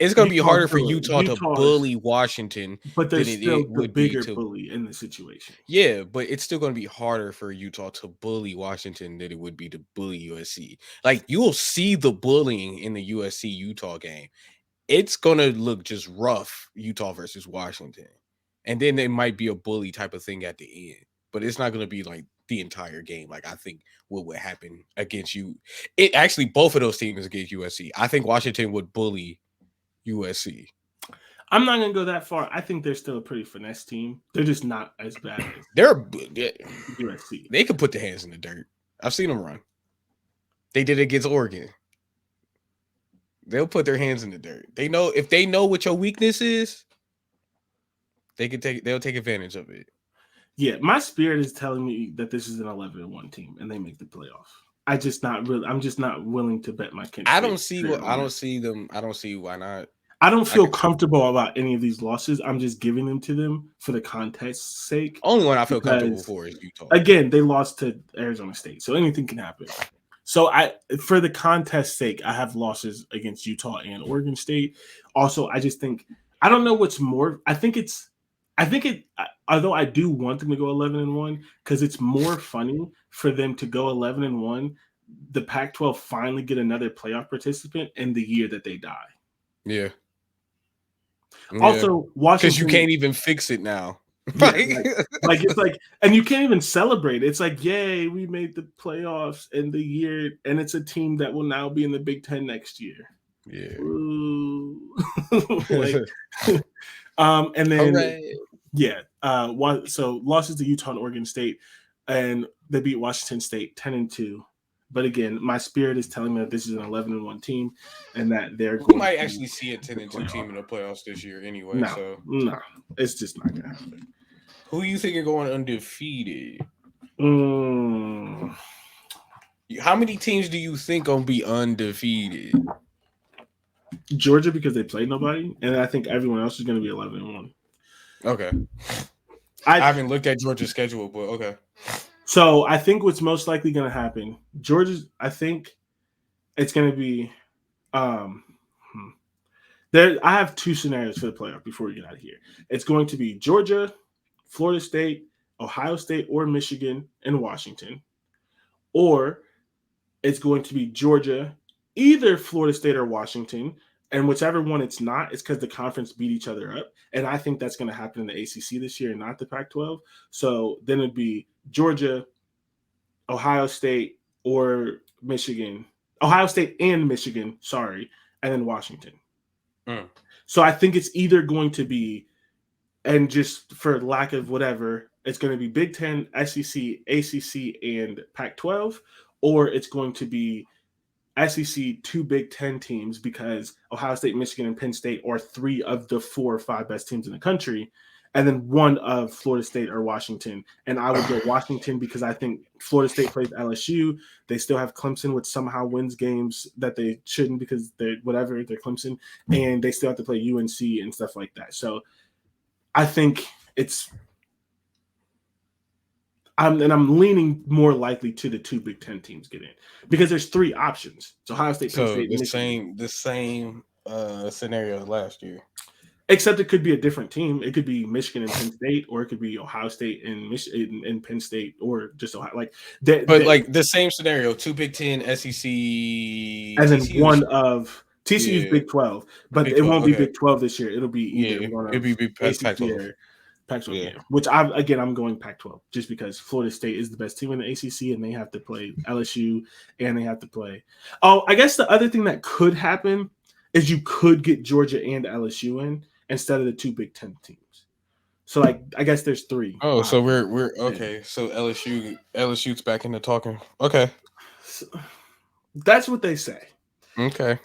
It's gonna be harder for Utah to
Utah's,
bully Washington
but they're
than
still
it
the
would be
bigger
to.
bully in the situation.
Yeah, but it's still gonna be harder for Utah to bully Washington than it would be to bully USC. Like you'll see the bullying in the USC Utah game. It's gonna look just rough, Utah versus Washington. And then there might be a bully type of thing at the end. But it's not gonna be like the entire game. Like I think what would happen against you. It actually both of those teams against USC. I think Washington would bully USC.
I'm not gonna go that far. I think they're still a pretty finesse team. They're just not as bad as
They're
USC.
they could put their hands in the dirt. I've seen them run. They did it against Oregon. They'll put their hands in the dirt. They know if they know what your weakness is, they'll take advantage of it.
Yeah, my spirit is telling me that this is an 11-1 team and they make the playoff. I'm just not willing to bet my Kent
I
State
don't see
spirit
what
on
I don't
that.
see them. I don't see why not.
I don't
I
feel
can see
comfortable about any of these losses. I'm just giving them to them for the contest's sake.
only one I feel comfortable
Because
for is Utah.
again, they lost to Arizona State, so anything can happen. So for the contest's sake, I have losses against Utah and Oregon State. Also, I just think I don't know what's more. I think it. Although I do want them to go 11-1 because it's more funny for them to go 11-1. The Pac-12 finally get another playoff participant in the year that they die.
Yeah.
Also, Washington,
because you can't even fix it now.
yeah, like it's like, and you can't even celebrate. It's like, yay, we made the playoffs in the year, and it's a team that will now be in the Big Ten next year.
Yeah.
Like, and then
Hooray.
yeah, so losses to Utah and Oregon State, and they beat Washington State 10-2. But again, my spirit is telling me that this is an 11-1 team, and that they're
We
going
might
to
actually see a 10-2 team in the playoffs this year anyway.
No, it's just not gonna happen.
Who you think are going undefeated? How many teams do you think gonna be undefeated?
Georgia, because they played nobody, and I think everyone else is going to be 11-1.
Okay. I haven't looked at Georgia's schedule, but okay.
So I think what's most likely going to happen, I think it's going to be there. I have 2 scenarios for the playoff before we get out of here. It's going to be Georgia, Florida State, Ohio State, or Michigan, and Washington. Or it's going to be Georgia, either Florida State or Washington, and whichever one it's not, it's because the conference beat each other up. And I think that's going to happen in the ACC this year and not the Pac-12. So then it'd be Georgia, Ohio State, or Michigan. Ohio State and Michigan, sorry, and then Washington. So I think it's either going to be, and just for lack of whatever, it's going to be Big Ten, SEC, ACC, and Pac-12, or it's going to be SEC 2 Big Ten teams because Ohio State, Michigan, and Penn State are 3 of the 4 or 5 best teams in the country, and then one of Florida State or Washington. And I would go Washington because I think Florida State plays LSU. They still have Clemson, which somehow wins games that they shouldn't because they're Clemson, and they still have to play UNC and stuff like that. So I think I'm leaning more likely to the 2 Big Ten teams get in because there's 3 options. So Ohio State, Penn State,
the same scenario as last year.
Except it could be a different team. It could be Michigan and Penn State, or it could be Ohio State and Michigan and Penn State, or just Ohio. Like
like the same scenario: 2 Big Ten, SEC,
and then one of TCU's Big 12, but Big 12, it won't be Big 12 this year. It'll be either one of
it'll be
Pac-12. Pac-12, which I'm going Pac-12 just because Florida State is the best team in the ACC and they have to play LSU and they have to play. Oh, I guess the other thing that could happen is you could get Georgia and LSU in instead of the 2 Big Ten teams. So like I guess there's 3.
Oh, so we're okay. Yeah. So LSU's back in the talking. Okay.
So, that's what they say.
Okay.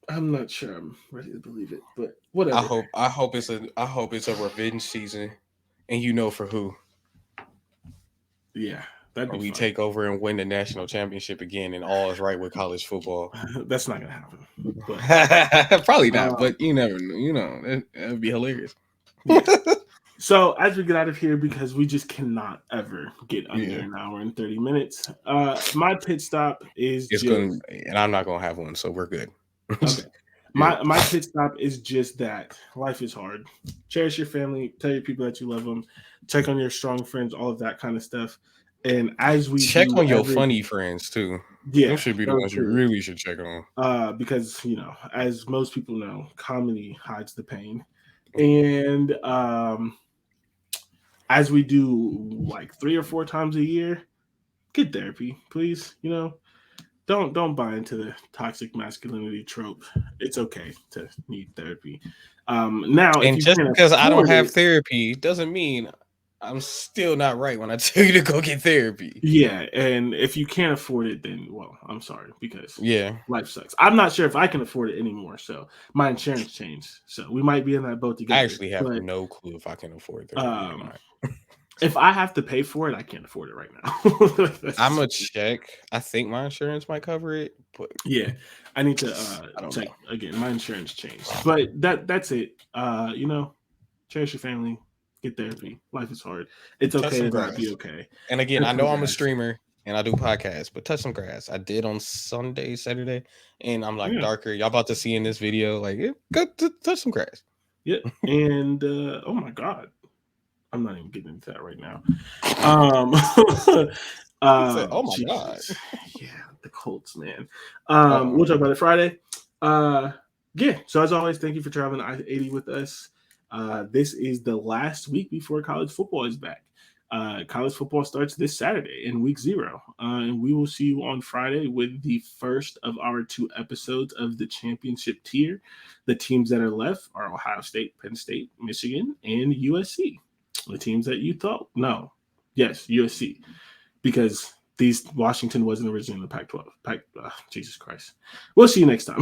I'm not sure I'm ready to believe it, but whatever.
I hope it's a revenge season, and for who.
Yeah, that'd be
we
fun.
Take over and win the national championship again, and all is right with college football.
That's not gonna happen.
But. Probably not, but you never know. That would be hilarious.
Yeah. So as we get out of here, because we just cannot ever get under an hour and 30 minutes, my pit stop is
and I'm not gonna have one, so we're good.
Okay. My pit stop is just that life is hard. Cherish your family, tell your people that you love them, check on your strong friends, all of that kind of stuff. And as we
check on your funny friends too. Yeah, those should be the ones you really should check on.
Because as most people know, comedy hides the pain. And as we do like 3 or 4 times a year, get therapy, please. Don't buy into the toxic masculinity trope. It's okay to need therapy. Now,
and just because I don't have therapy doesn't mean I'm still not right when I tell you to go get therapy.
Yeah, and if you can't afford it, then I'm sorry because life sucks. I'm not sure if I can afford it anymore, so my insurance changed. So we might be in that boat together.
I actually have no clue if I can afford therapy or not.
If I have to pay for it, I can't afford it right now.
I'm gonna check. I think my insurance might cover it, but
yeah, I need to check again. My insurance changed, but that's it. Cherish your family, get therapy. Life is hard. It's okay to not be okay.
And again, I know I'm a streamer and I do podcasts, but touch some grass. I did on Sunday, Saturday, and I'm like darker. Y'all about to see in this video, like go touch some grass.
Yeah, and oh my god. I'm not even getting into that right now.
Oh my god.
Yeah, the Colts, man. We'll talk about it Friday. So as always, thank you for traveling I-80 with us. This is the last week before college football is back. College football starts this Saturday in week 0. And we will see you on Friday with the first of our 2 episodes of the championship tier. The teams that are left are Ohio State, Penn State, Michigan, and USC. The teams that you thought? No. Yes, USC. Because Washington wasn't originally in the Pac-12. Jesus Christ. We'll see you next time.